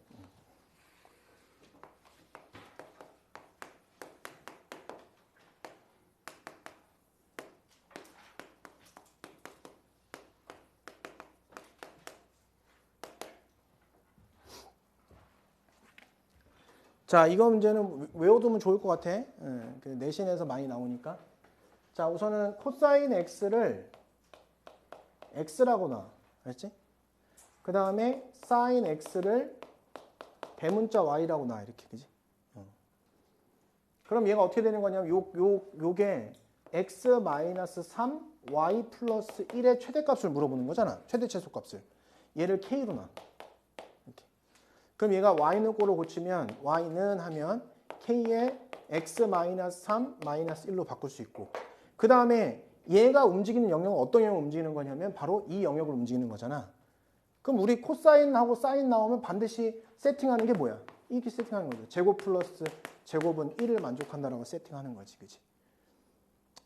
자, 이거 문제는 외워두면 좋을 것 같아. 내신에서 많이 나오니까. 자, 우선은 코사인 x를 x라고 놔. 알았지? 그 다음에 사인 x를 대문자 y라고 놔. 이렇게. 그지? 그럼 얘가 어떻게 되는 거냐면 요게 x-3 y 플러스 1의 최대값을 물어보는 거잖아. 최대 최소값을. 얘를 k로 놔. 이렇게. 그럼 얘가 y는 꼴로 고치면 y는 하면 k의 x-3 1로 바꿀 수 있고 그 다음에 얘가 움직이는 영역은 어떤 영역을 움직이는 거냐면 바로 이 영역을 움직이는 거잖아. 그럼 우리 코사인하고 사인 나오면 반드시 세팅하는 게 뭐야? 이렇게 세팅하는 거죠. 제곱 플러스 제곱은 1을 만족한다라고 세팅하는 거지. 그치?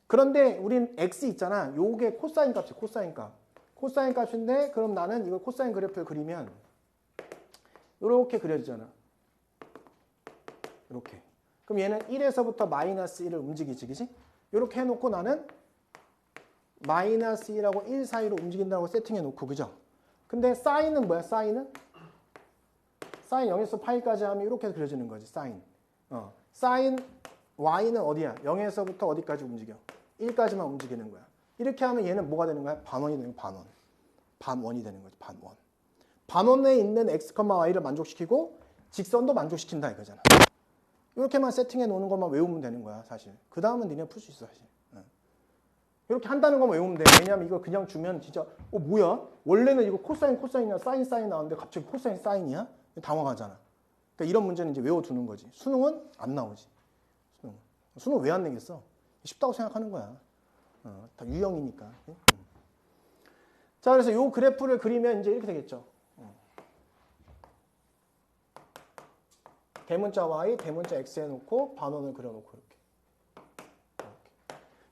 그런데 우린 x 있잖아. 요게 코사인 값이야. 코사인 값. 코사인 값인데 그럼 나는 이걸 코사인 그래프를 그리면 이렇게 그려지잖아. 이렇게. 그럼 얘는 1에서부터 마이너스 1을 움직이지. 그치? 이렇게 해놓고 나는 마이너스 1하고 1 사이로 움직인다고 세팅해 놓고 그죠? 근데 사인은 뭐야? 사인 0에서 파이까지 하면 이렇게 그려지는 거지. 사인. 사인 y는 어디야? 0에서부터 어디까지 움직여? 1까지만 움직이는 거야. 이렇게 하면 얘는 뭐가 되는 거야? 반원이 되는 거야. 반원. 반원이 되는 거지. 반원. 반원에 있는 x, y를 만족시키고 직선도 만족시킨다 이거잖아. 이렇게만 세팅해 놓는 것만 외우면 되는 거야. 사실. 그 다음은 니네 풀 수 있어. 사실. 이렇게 한다는 것만 외우면 돼. 왜냐면 이거 그냥 주면 진짜 뭐야? 원래는 이거 코사인이야 사인 나왔는데 갑자기 코사인 사인이야? 당황하잖아. 그러니까 이런 문제는 이제 외워두는 거지. 수능은 안 나오지. 수능 왜 안 내겠어? 쉽다고 생각하는 거야. 다 유형이니까. 자, 그래서 이 그래프를 그리면 이제 이렇게 되겠죠. 대문자 y, 대문자 x 해놓고 반원을 그려놓고 이렇게.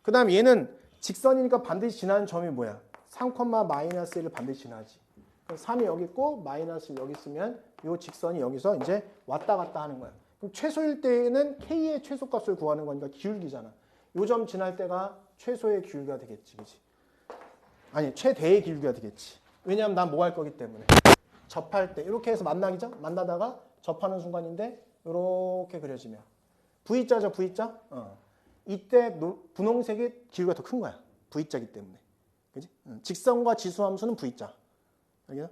그 다음에 얘는 직선이니까 반드시 지나는 점이 뭐야? 3, 마이너스 1을 반드시 지나지. 그럼 3이 여기 있고 마이너스 1 여기 있으면 이 직선이 여기서 이제 왔다 갔다 하는 거야. 그럼 최소일 때는 k의 최소값을 구하는 거니까 기울기잖아. 요 점 지날 때가 최소의 기울기가 되겠지, 그치? 아니, 최대의 기울기가 되겠지. 왜냐하면 난 뭐 할 거기 때문에. 접할 때 이렇게 해서 만나기죠? 만나다가 접하는 순간인데 이렇게 그려지면 V자죠, V자? 이때 분홍색의 기울기가 더 큰 거야. V자기 때문에. 그지? 직선과 지수함수는 V자. 알겠어?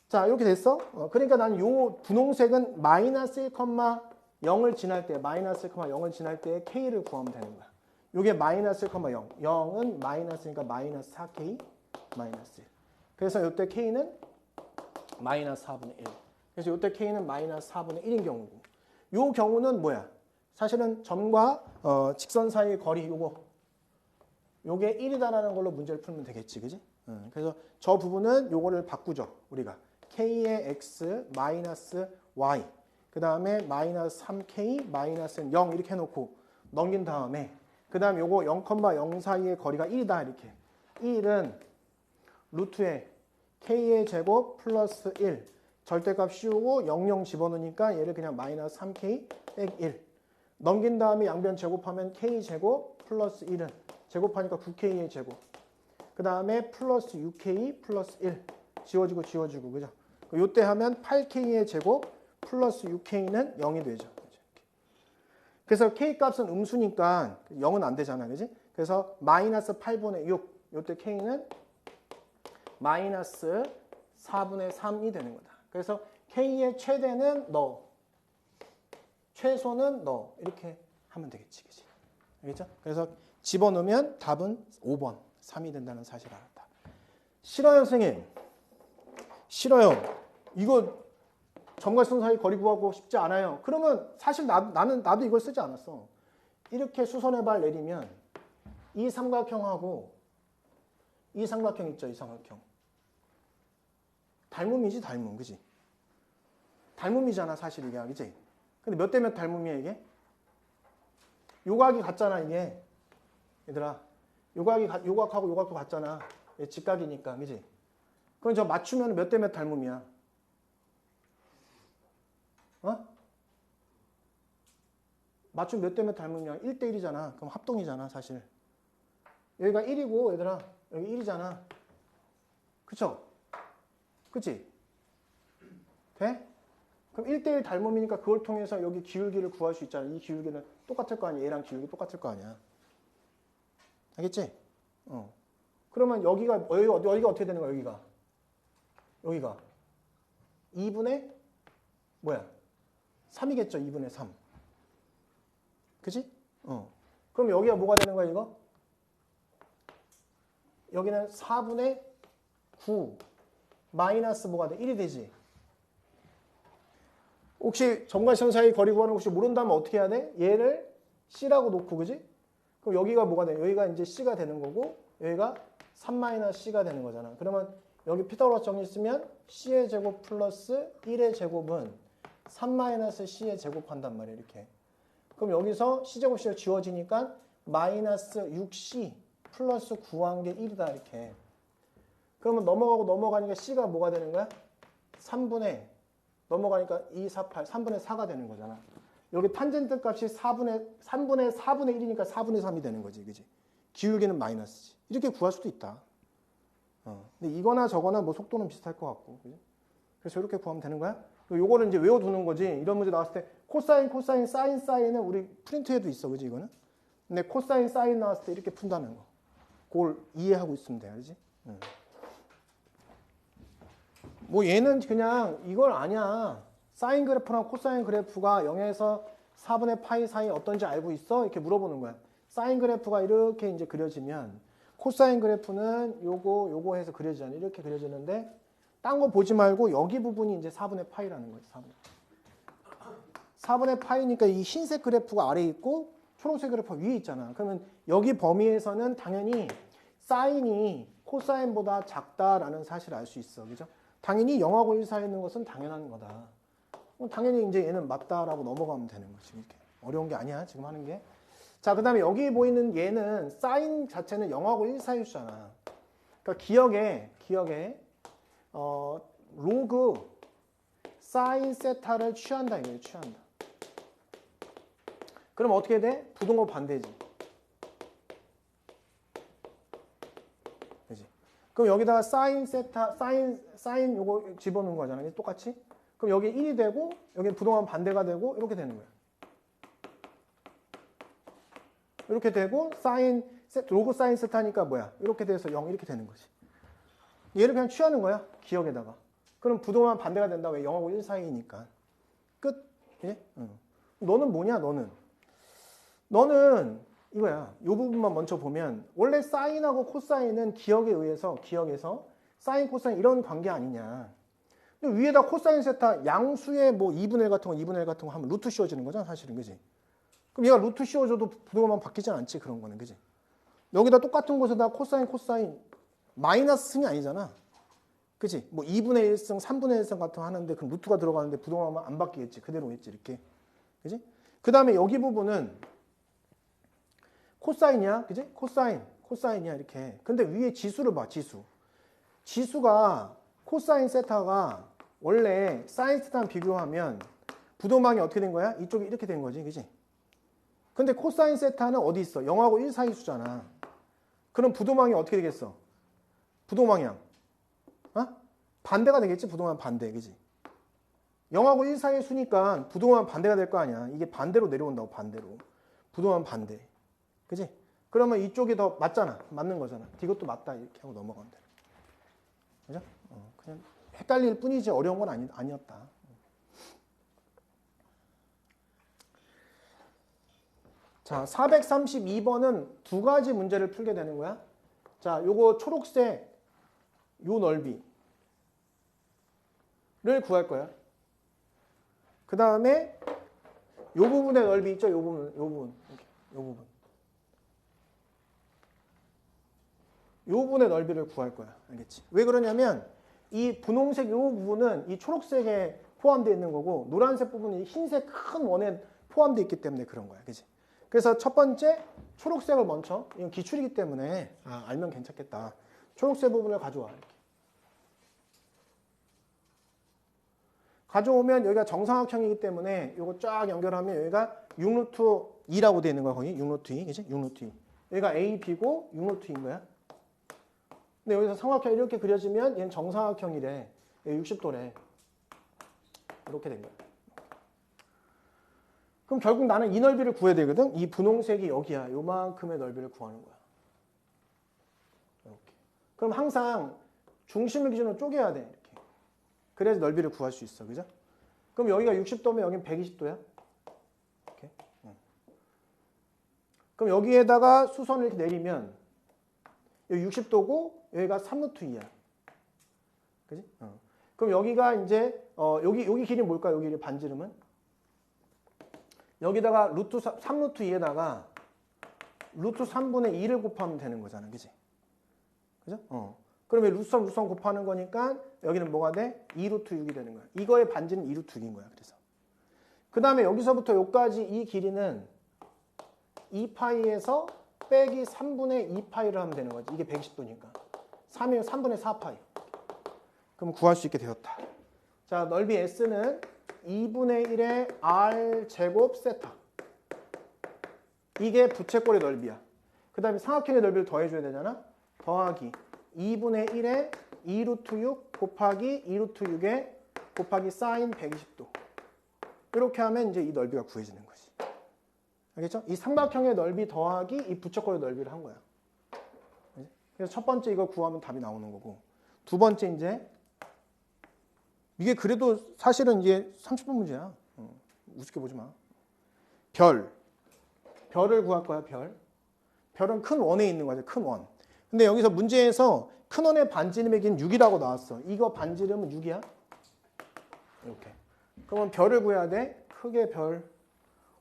자, 이렇게 됐어? 그러니까 나는 요 분홍색은 마이너스 1, 0을 지날 때, 마이너스 1, 0을 지날 때 K를 구하면 되는 거야. 요게 마이너스 1, 0. 0은 마이너스니까 마이너스 4K, 마이너스 1. 그래서 요때 K는 마이너스 4분의 1. 그래서 요때 K는 마이너스 4분의 1인 경우고. 요 경우는 뭐야? 사실은 점과 직선 사이의 거리 요게 1이다라는 걸로 문제를 풀면 되겠지. 그지? 그래서 저 부분은 요거를 바꾸죠. 우리가. K의 X 마이너스 Y. 그 다음에 마이너스 3K 마이너스 0 이렇게 해놓고 넘긴 다음에 그 다음에 요거 0,0 사이의 거리가 1이다. 이렇게. 1은 루트에 K의 제곱 플러스 1. 절대값 씌우고 00 집어넣으니까 얘를 그냥 마이너스 3K 백 1. 넘긴 다음에 양변 제곱하면 K제곱 플러스 1은 제곱하니까 9K의 제곱. 그 다음에 플러스 6K 플러스 1. 지워지고 지워지고. 그죠? 요때 하면 8K의 제곱 플러스 6K는 0이 되죠. 그래서 K 값은 음수니까 0은 안 되잖아. 그지? 그래서 마이너스 8분의 6. 요때 K는 마이너스 4분의 3이 되는 거다. 그래서 K의 최대는 너, 최소는 너 이렇게 하면 되겠지. 그치? 알겠죠? 그래서 집어넣으면 답은 5번 3이 된다는 사실을 알았다. 싫어요, 선생님. 싫어요. 이거 점과 선 사이 거리 구하고 싶지 않아요. 그러면 사실 나도 이걸 쓰지 않았어. 이렇게 수선의 발 내리면 이 삼각형하고 이 삼각형 있죠, 이 삼각형. 닮음이지, 닮음. 그지? 닮음이잖아, 사실 이게. 그지? 근데 몇 대 몇 닮음이야, 이게? 요각이 같잖아, 이게. 얘들아. 요각하고 요각도 같잖아. 얘 직각이니까. 그지? 그럼 저 맞추면 몇 대 몇 닮음이야? 맞추면 몇 대 몇 닮음이야? 1대 1이잖아. 그럼 합동이잖아, 사실. 여기가 1이고, 얘들아. 여기 1이잖아. 그쵸? 그치? 돼? 그럼 1대1 닮음이니까 그걸 통해서 여기 기울기를 구할 수 있잖아. 이 기울기는 똑같을 거 아니야. 얘랑 기울기 똑같을 거 아니야. 알겠지? 그러면 여기가 어떻게 되는 거야, 여기가. 2분의, 뭐야? 3이겠죠, 2분의 3. 그치? 그럼 여기가 뭐가 되는 거야, 이거? 여기는 4분의 9. 마이너스 뭐가 돼? 1이 되지. 혹시 점과 선 사이 거리 구하는 거 혹시 모른다면 어떻게 해야 돼? 얘를 C라고 놓고, 그지? 그럼 여기가 뭐가 돼? 여기가 이제 C가 되는 거고, 여기가 3-C가 되는 거잖아. 그러면 여기 피타고라스 정리 쓰면 C의 제곱 플러스 1의 제곱은 3-C의 제곱한단 말이야, 이렇게. 그럼 여기서 C제곱 C가 지워지니까 마이너스 6C 플러스 9한 게 1이다, 이렇게. 그러면 넘어가니까 C가 뭐가 되는 거야? 3분의 넘어가니까 2, 4, 8, 3분의 4가 되는 거잖아. 여기 탄젠트 값이 3분의 1이니까 4분의 3이 되는 거지. 그지? 기울기는 마이너스지. 이렇게 구할 수도 있다. 근데 이거나 저거나 뭐 속도는 비슷할 것 같고. 그지? 그래서 이렇게 구하면 되는 거야? 요거를 이제 외워두는 거지. 이런 문제 나왔을 때 코사인, 사인은 우리 프린트에도 있어. 그지? 이거는? 근데 코사인, 사인 나왔을 때 이렇게 푼다는 거. 그걸 이해하고 있으면 돼. 알지? 뭐 얘는 그냥 이걸 아냐. 사인 그래프랑 코사인 그래프가 0에서 4분의 파이 사이 어떤지 알고 있어? 이렇게 물어보는 거야. 사인 그래프가 이렇게 이제 그려지면 코사인 그래프는 요거 해서 그려지잖아. 이렇게 그려지는데 딴 거 보지 말고 여기 부분이 이제 4분의 파이라는 거지. 4분의 파이니까 이 흰색 그래프가 아래에 있고 초록색 그래프 위에 있잖아. 그러면 여기 범위에서는 당연히 사인이 코사인보다 작다라는 사실을 알 수 있어. 그죠? 당연히 0하고 1 사이에 있는 것은 당연한 거다. 당연히 이제 얘는 맞다라고 넘어가면 되는 거지. 이렇게. 어려운 게 아니야, 지금 하는 게. 자, 그 다음에 여기 보이는 얘는 사인 자체는 0하고 1 사이 수잖아. 그러니까 기억에, 로그 사인 세타를 취한다, 이거예요, 취한다. 그럼 어떻게 돼? 부등호 반대지. 그지? 그럼 여기다가 사인 세타, 사인 요거 집어넣은 거잖아. 똑같이. 그럼 여기 1이 되고, 여기 부동한 반대가 되고, 이렇게 되는 거야. 이렇게 되고, 로그 사인 세타니까 뭐야? 이렇게 돼서 0 이렇게 되는 거지. 얘를 그냥 취하는 거야. 기억에다가. 그럼 부동한 반대가 된다. 왜? 0하고 1 사이니까. 끝. 예? 너는 뭐냐, 너는 이거야. 이 부분만 먼저 보면, 원래 사인하고 코사인은 기억에서 사인, 코사인 이런 관계 아니냐. 위에다 코사인 세타 양수의 뭐 2분의 1 같은 거 2분의 1 같은 거 하면 루트 씌워지는 거잖아 사실은. 그지? 그럼 얘가 루트 씌워줘도 부등호만 바뀌진 않지 그런 거는. 그지? 여기다 똑같은 곳에다 코사인 마이너스 승이 아니잖아. 그지? 뭐 2분의 1승 3분의 1승 같은 거 하는데 그럼 루트가 들어가는데 부등호만 안 바뀌겠지. 그대로 있지 이렇게. 그지? 그 다음에 여기 부분은 코사인이야. 그지? 코사인이야 이렇게. 근데 위에 지수를 봐. 지수가 코사인 세타가 원래 사인 세타랑 비교하면 부동방이 어떻게 된 거야? 이쪽이 이렇게 된 거지. 그지? 근데 코사인 세타는 어디 있어? 0하고 1 사이 수잖아. 그럼 부동방이 어떻게 되겠어? 부동방향. 반대가 되겠지? 부동방 반대. 그지? 0하고 1 사이의 수니까 부동방 반대가 될 거 아니야. 이게 반대로 내려온다고 반대로. 부동방 반대. 그지? 그러면 이쪽이 더 맞잖아. 맞는 거잖아. 이것도 맞다. 이렇게 하고 넘어가면 돼. 그죠? 그냥 헷갈릴 뿐이지 어려운 건 아니었다. 자, 432번은 두 가지 문제를 풀게 되는 거야. 자, 요거 초록색 요 넓이를 구할 거야. 그 다음에 요 부분의 넓이 있죠? 요 부분. 요 부분의 넓이를 구할 거야. 알겠지? 왜 그러냐면 이 분홍색 요 부분은 이 초록색에 포함되어 있는 거고 노란색 부분이 흰색 큰 원에 포함되어 있기 때문에 그런 거야. 그지? 그래서 첫 번째 초록색을 먼저, 이건 기출이기 때문에 알면 괜찮겠다. 초록색 부분을 가져와. 이렇게. 가져오면 여기가 정사각형이기 때문에 이거 쫙 연결하면 여기가 6루트 2라고 되어 있는 거야. 거기 6루트 2. 그지? 6루트 2. 여기가 A, B고 6루트 2인 거야. 근데 여기서 삼각형이 이렇게 그려지면 얘는 정사각형이래. 60도래. 이렇게 된 거야. 그럼 결국 나는 이 넓이를 구해야 되거든. 이 분홍색이 여기야. 요만큼의 넓이를 구하는 거야. 이렇게. 그럼 항상 중심을 기준으로 쪼개야 돼. 이렇게. 그래야지 넓이를 구할 수 있어. 그죠? 그럼 여기가 60도면 여기는 120도야. 이렇게. 그럼 여기에다가 수선을 이렇게 내리면 여기 60도고 여기가 3루트 2야. 그지? 그럼 여기가 이제 여기 길이 뭘까? 여기 반지름은? 여기다가 루트 3루트 2에다가 루트 3분의 2를 곱하면 되는 거잖아. 그지? 그죠? 그러면 루트 3 곱하는 거니까 여기는 뭐가 돼? 2루트 6이 되는 거야. 이거의 반지는 2루트 6인 거야. 그래서. 그 다음에 여기서부터 여기까지 이 길이는 2파이에서 빼기 3분의 2파이를 하면 되는 거지. 이게 120도니까. 3이면 3분의 4파이. 그럼 구할 수 있게 되었다. 자, 넓이 S는 2분의 1의 R 제곱 세타. 이게 부채꼴의 넓이야. 그 다음에 삼각형의 넓이를 더해줘야 되잖아. 더하기 2분의 1의 2루트 6 곱하기 2루트 6에 곱하기 사인 120도. 이렇게 하면 이제 이 넓이가 구해지는 거지. 알겠죠? 이 삼각형의 넓이 더하기 이 부채꼴의 넓이를 한 거야. 그래서 첫 번째 이거 구하면 답이 나오는 거고, 두 번째 이제 이게 그래도 사실은 이게 30분 문제야. 우습게 보지 마. 별을 구할 거야. 별은 큰 원에 있는 거죠. 큰 원. 근데 여기서 문제에서 큰 원의 반지름의 길이는 6이라고 나왔어. 이거 반지름은 6이야. 이렇게. 그러면 별을 구해야 돼. 크게 별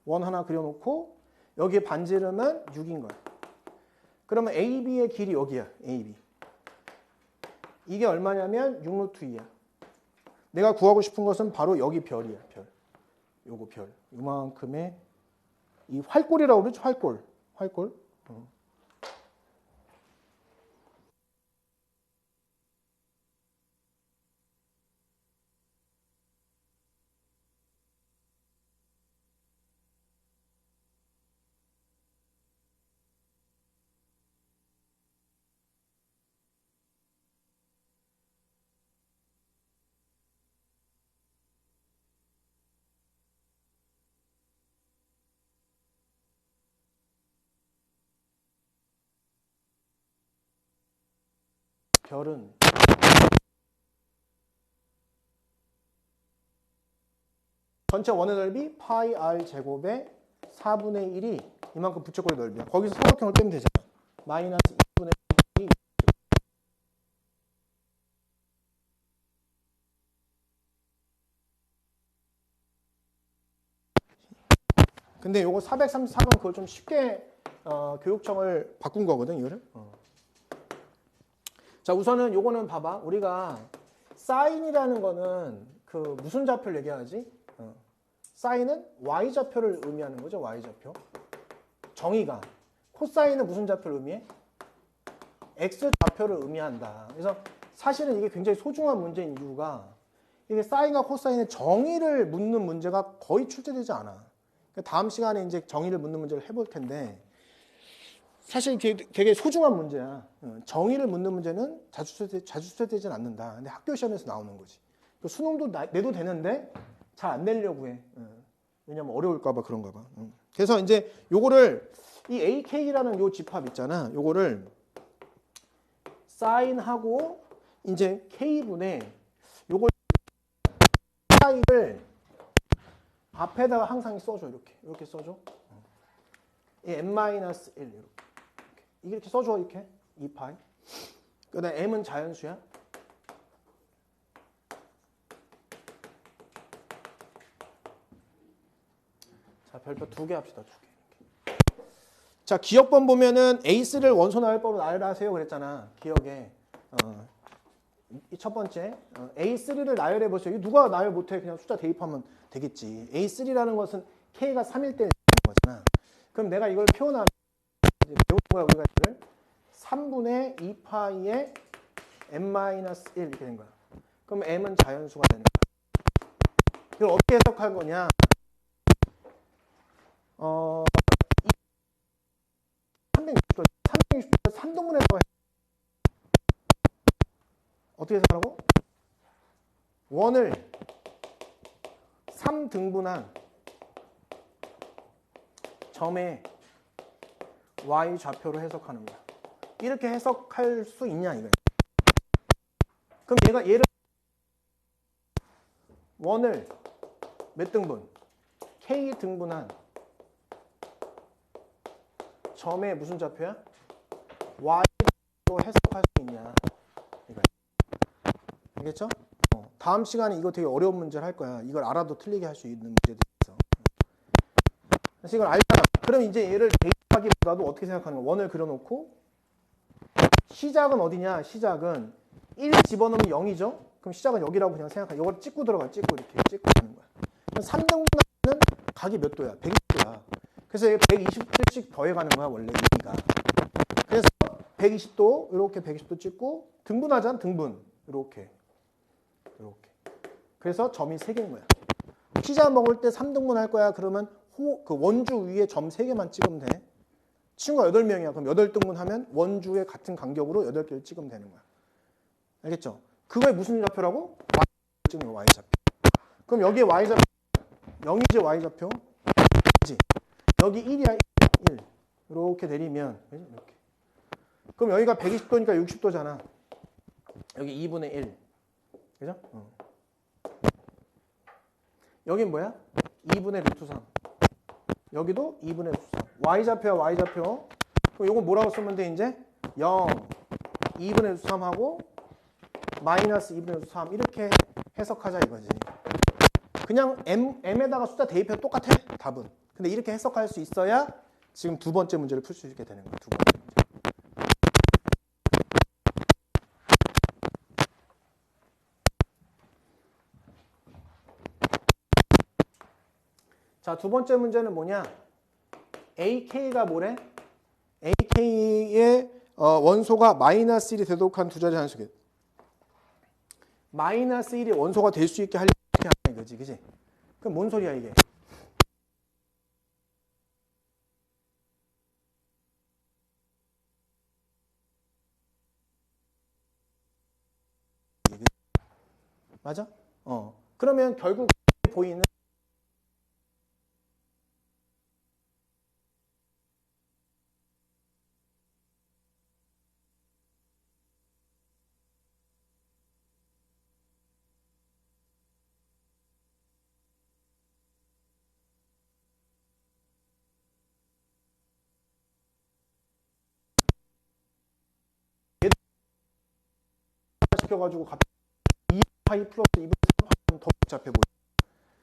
원 하나 그려놓고 여기에 반지름은 6인 거야. 그러면 AB의 길이 여기야. AB. 이게 얼마냐면 6루트 2야. 내가 구하고 싶은 것은 바로 여기 별이야. 별. 요거 별. 이만큼의 이 활골이라고 그러죠. 활골. 활골. 별은 전체 원의 넓이 파이 r 제곱에 4분의 1이 이만큼 부채꼴의 넓이야. 거기서 삼각형을 빼면 되잖아. 마이너스 2분의 1이. 근데 요거 434번 그걸 좀 쉽게 교육청을 바꾼 거거든, 이거를. 자, 우선은 요거는 봐봐. 우리가 사인이라는 거는 그 무슨 좌표를 얘기하지? 사인은 y좌표를 의미하는 거죠, y좌표. 정의가. 코사인은 무슨 좌표를 의미해? x좌표를 의미한다. 그래서 사실은 이게 굉장히 소중한 문제인 이유가 이게 사인과 코사인의 정의를 묻는 문제가 거의 출제되지 않아. 다음 시간에 이제 정의를 묻는 문제를 해볼 텐데 사실 되게 소중한 문제야. 정의를 묻는 문제는 자주 출제되진 않는다. 근데 학교 시험에서 나오는 거지. 수능도 내도 되는데 잘 안 내려고 해. 왜냐면 어려울까 봐 그런가 봐. 그래서 이제 요거를 이 AK라는 요 집합 있잖아. 요거를 사인하고 이제 K분의 요걸 파이를 앞에다가 항상 써줘. 이렇게 써줘. 이 n-1 이렇게. 이렇게 써줘. 이렇게 2파이. 그다음에 m은 자연수야. 자, 별표 2개 합시다. 2개. 자, 기억번 보면은 A3를 원소 나열법으로 나열하세요 그랬잖아. 기억에. 이 첫 번째. A3를 나열해 보세요. 누가 나열 못해? 그냥 숫자 대입하면 되겠지. A3라는 것은 K가 3일 때 거잖아. 그럼 내가 이걸 표현하면 이제 배운 거야. 우리가 이걸 3분의 2파이의 n-1 이렇게 된 거야. 그럼 m은 자연수가 되는 거야. 이걸 어떻게 해석할 거냐? 360도 3등분해서 어떻게 해석하라고? 원을 3등분한 점의 y 좌표로 해석하는 거야. 이렇게 해석할 수 있냐 이거야. 그럼 얘를 원을 몇 등분? k 등분한 점의 무슨 좌표야? y로 해석할 수 있냐 이거야. 알겠죠? 다음 시간에 이거 되게 어려운 문제를 할 거야. 이걸 알아도 틀리게 할 수 있는 문제들이 있어. 그래서 이걸 알잖아. 그럼 이제 얘를 대입하기보다도 어떻게 생각하는 거야? 원을 그려놓고 시작은 어디냐? 시작은 1 집어넣으면 0이죠? 그럼 시작은 여기라고 그냥 생각해. 이걸 찍고 들어가. 찍고 이렇게 찍고 하는 거야. 3등분하면 각이 몇 도야? 120도야. 그래서 120도씩 더해가는 거야. 원래 여기가. 그래서 120도 이렇게 120도 찍고 등분하잖아. 등분. 이렇게. 그래서 점이 3개인 거야. 피자 먹을 때 3등분 할 거야. 그러면 그 원주 위에 점 3개만 찍으면 돼. 친구가 8명이야. 그럼 8등분 하면 원주의 같은 간격으로 8개를 찍으면 되는 거야. 알겠죠? 그거에 무슨 좌표라고? y 찍는 거, y좌표. 그럼 여기에 y좌표 0이지 y좌표? 그지? 여기 1이야. 1. 이렇게 내리면 이렇게. 그럼 여기가 120도니까 60도잖아. 여기 2분의 1. 그죠? 여긴 뭐야? 2분의 루트 3. 여기도 2분의 루트 3. y좌표야, y좌표. 그럼 이거 뭐라고 쓰면 돼, 이제? 0, 2분의 루트 3하고 마이너스 2분의 루트 3. 이렇게 해석하자 이거지. 그냥 m에다가 숫자 대입해도 똑같아, 답은. 근데 이렇게 해석할 수 있어야 지금 두 번째 문제를 풀 수 있게 되는 거예요. 두 번째 문제. 자, 두 번째 문제는 뭐냐? AK가 뭐래? AK의 원소가 마이너스 1이 되도록 한 두 자리 함수겠. 마이너스 1이 원소가 될 수 있게 하려면 어떻게 하냐 이거지, 그지? 그럼 뭔 소리야 이게? 맞아? 그러면 결국 보이는 시켜가지고 갑자기 2파이 플러스 2분의 3파이면 더 복잡해 보여.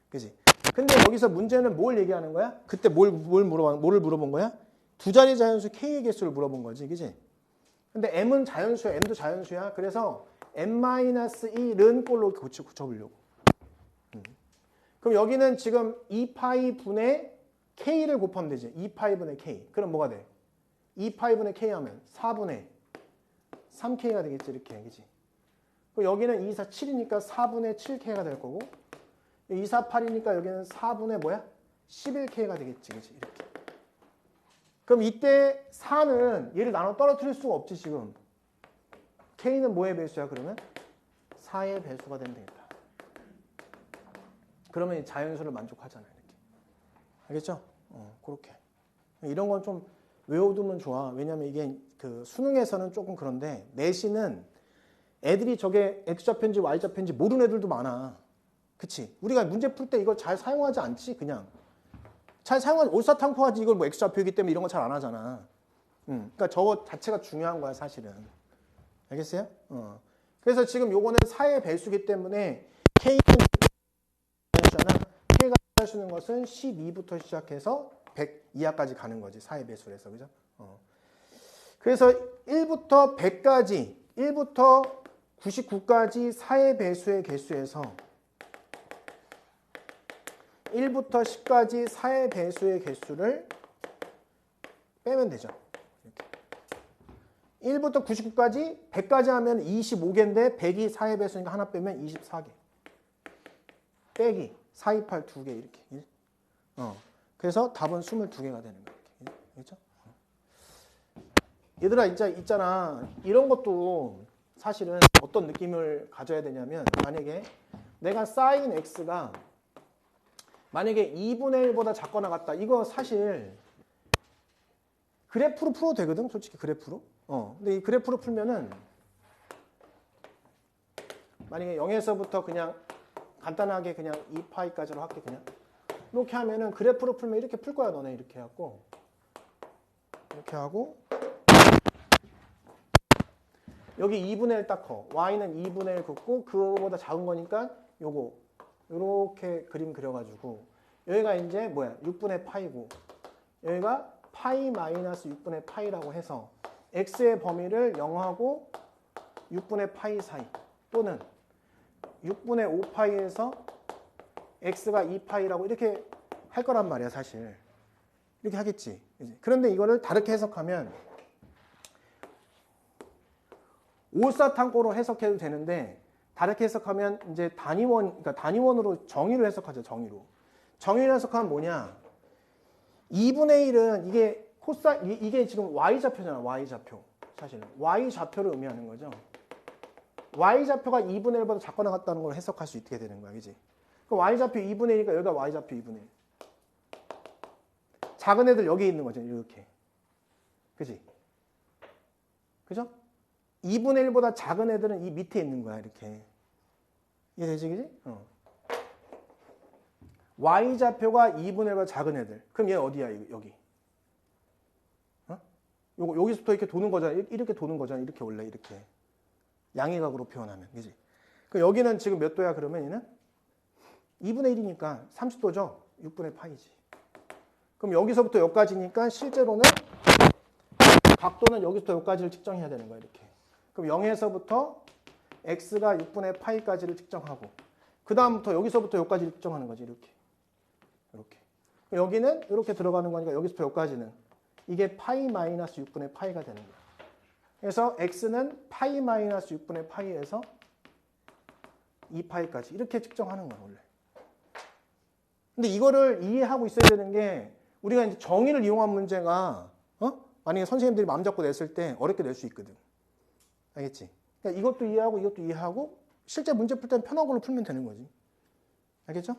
그지? 근데 여기서 문제는 뭘 얘기하는 거야? 그때 뭐를 물어본 거야? 두 자리 자연수 K의 개수를 물어본 거지. 그지? 근데 M은 자연수야. M도 자연수야. 그래서 M-1은 꼴로 고쳐보려고. 그럼 여기는 지금 2파이 분의 K를 곱하면 되지. 2파이 분의 K. 그럼 뭐가 돼? 2파이 분의 K 하면 4분의 3K가 되겠지. 이렇게. 그지? 그럼 여기는 2, 4, 7이니까 4분의 7K가 될 거고 2, 4, 8이니까 여기는 4분의 뭐야? 11K가 되겠지. 그치? 이렇게. 그럼 이때 4는 얘를 나눠 떨어뜨릴 수가 없지 지금. K는 뭐의 배수야 그러면? 4의 배수가 되면 되겠다. 그러면 자연수를 만족하잖아요. 이렇게. 알겠죠? 그렇게. 이런 건 좀 외워두면 좋아. 왜냐면 이게 그 수능에서는 조금 그런데 내신은 애들이 저게 X좌표인지 Y좌표인지 모르는 애들도 많아. 그치? 우리가 문제 풀 때 이걸 잘 사용하지 않지, 그냥. 잘 사용하지, 올사탕포하지 이걸 뭐 X좌표이기 때문에 이런 거 잘 안 하잖아. 그러니까 저거 자체가 중요한 거야, 사실은. 알겠어요? 그래서 지금 요거는 4의 배수기 때문에 K는 K가 할 수 있는 것은 12부터 시작해서 100 이하까지 가는 거지, 4의 배수에서. 그죠? 그래서 1부터 100까지, 1부터 99까지 4의 배수의 개수에서 1부터 10까지 4의 배수의 개수를 빼면 되죠. 이렇게. 1부터 99까지 100까지 하면 25개인데 100이 4의 배수니까 하나 빼면 24개. 빼기 4, 2, 8 2개 이렇게. 그래서 답은 22개가 되는 거예요. 그렇죠? 얘들아 있잖아. 이런 것도 사실은 어떤 느낌을 가져야 되냐면 만약에 내가 sin x가 만약에 2분의 1보다 작거나 같다. 이거 사실 그래프로 풀어도 되거든. 솔직히 그래프로. 근데 이 그래프로 풀면은 만약에 0에서부터 그냥 간단하게 그냥 2파이까지로 할게 그냥. 이렇게 하면은 그래프로 풀면 이렇게 풀 거야. 너네 이렇게 해갖고. 이렇게 하고 여기 2분의 1 딱 커. y는 2분의 1 긋고 그거보다 작은 거니까 요거 이렇게 그림 그려가지고 여기가 이제 뭐야 6분의 파이고 여기가 파이 마이너스 6분의 파이라고 해서 x의 범위를 0하고 6분의 파이 사이 또는 6분의 5파이에서 x가 2파이라고 이렇게 할 거란 말이야 사실. 이렇게 하겠지. 그런데 이거를 다르게 해석하면 올사탕고로 해석해도 되는데 다르게 해석하면 이제 그러니까 단위원으로 정의로 해석하죠. 정의로 해석하면 뭐냐? 2분의 1은 이게 지금 y좌표잖아. y좌표. 사실은 y좌표를 의미하는 거죠. y좌표가 2분의 1보다 작거나 같다는 걸 해석할 수 있게 되는 거야. 그지? 그럼 y좌표 2분의 1이니까 여기가 y좌표 2분의 1. 작은 애들 여기 있는 거죠. 이렇게. 그지? 그죠? 2분의 1보다 작은 애들은 이 밑에 있는 거야. 이렇게. 이해되지? 그지? y좌표가 2분의 1보다 작은 애들. 그럼 얘 어디야? 여기. 여기서부터 이렇게 도는 거잖아. 이렇게 도는 거잖아. 이렇게 원래 이렇게. 양의각으로 표현하면. 그지? 그럼 여기는 지금 몇 도야? 그러면 얘는? 2분의 1이니까 30도죠? 6분의 파이지. 그럼 여기서부터 여기까지니까 실제로는 각도는 여기서부터 여기까지를 측정해야 되는 거야, 이렇게. 그럼 0에서부터 x가 6분의 파이까지를 측정하고 그 다음부터 여기서부터 여기까지를 측정하는 거지, 이렇게. 이렇게. 여기는 이렇게 들어가는 거니까 여기서부터 여기까지는 이게 파이 마이너스 6분의 파이가 되는 거야. 그래서 x는 파이 마이너스 6분의 파이에서 2파이까지 이렇게 측정하는 거야, 원래. 근데 이거를 이해하고 있어야 되는 게 우리가 이제 정의를 이용한 문제가 만약에 선생님들이 마음 잡고 냈을 때 어렵게 낼 수 있거든. 알겠지? 그러니까 이것도 이해하고 이것도 이해하고 실제 문제 풀 때는 편한 걸로 풀면 되는 거지. 알겠죠?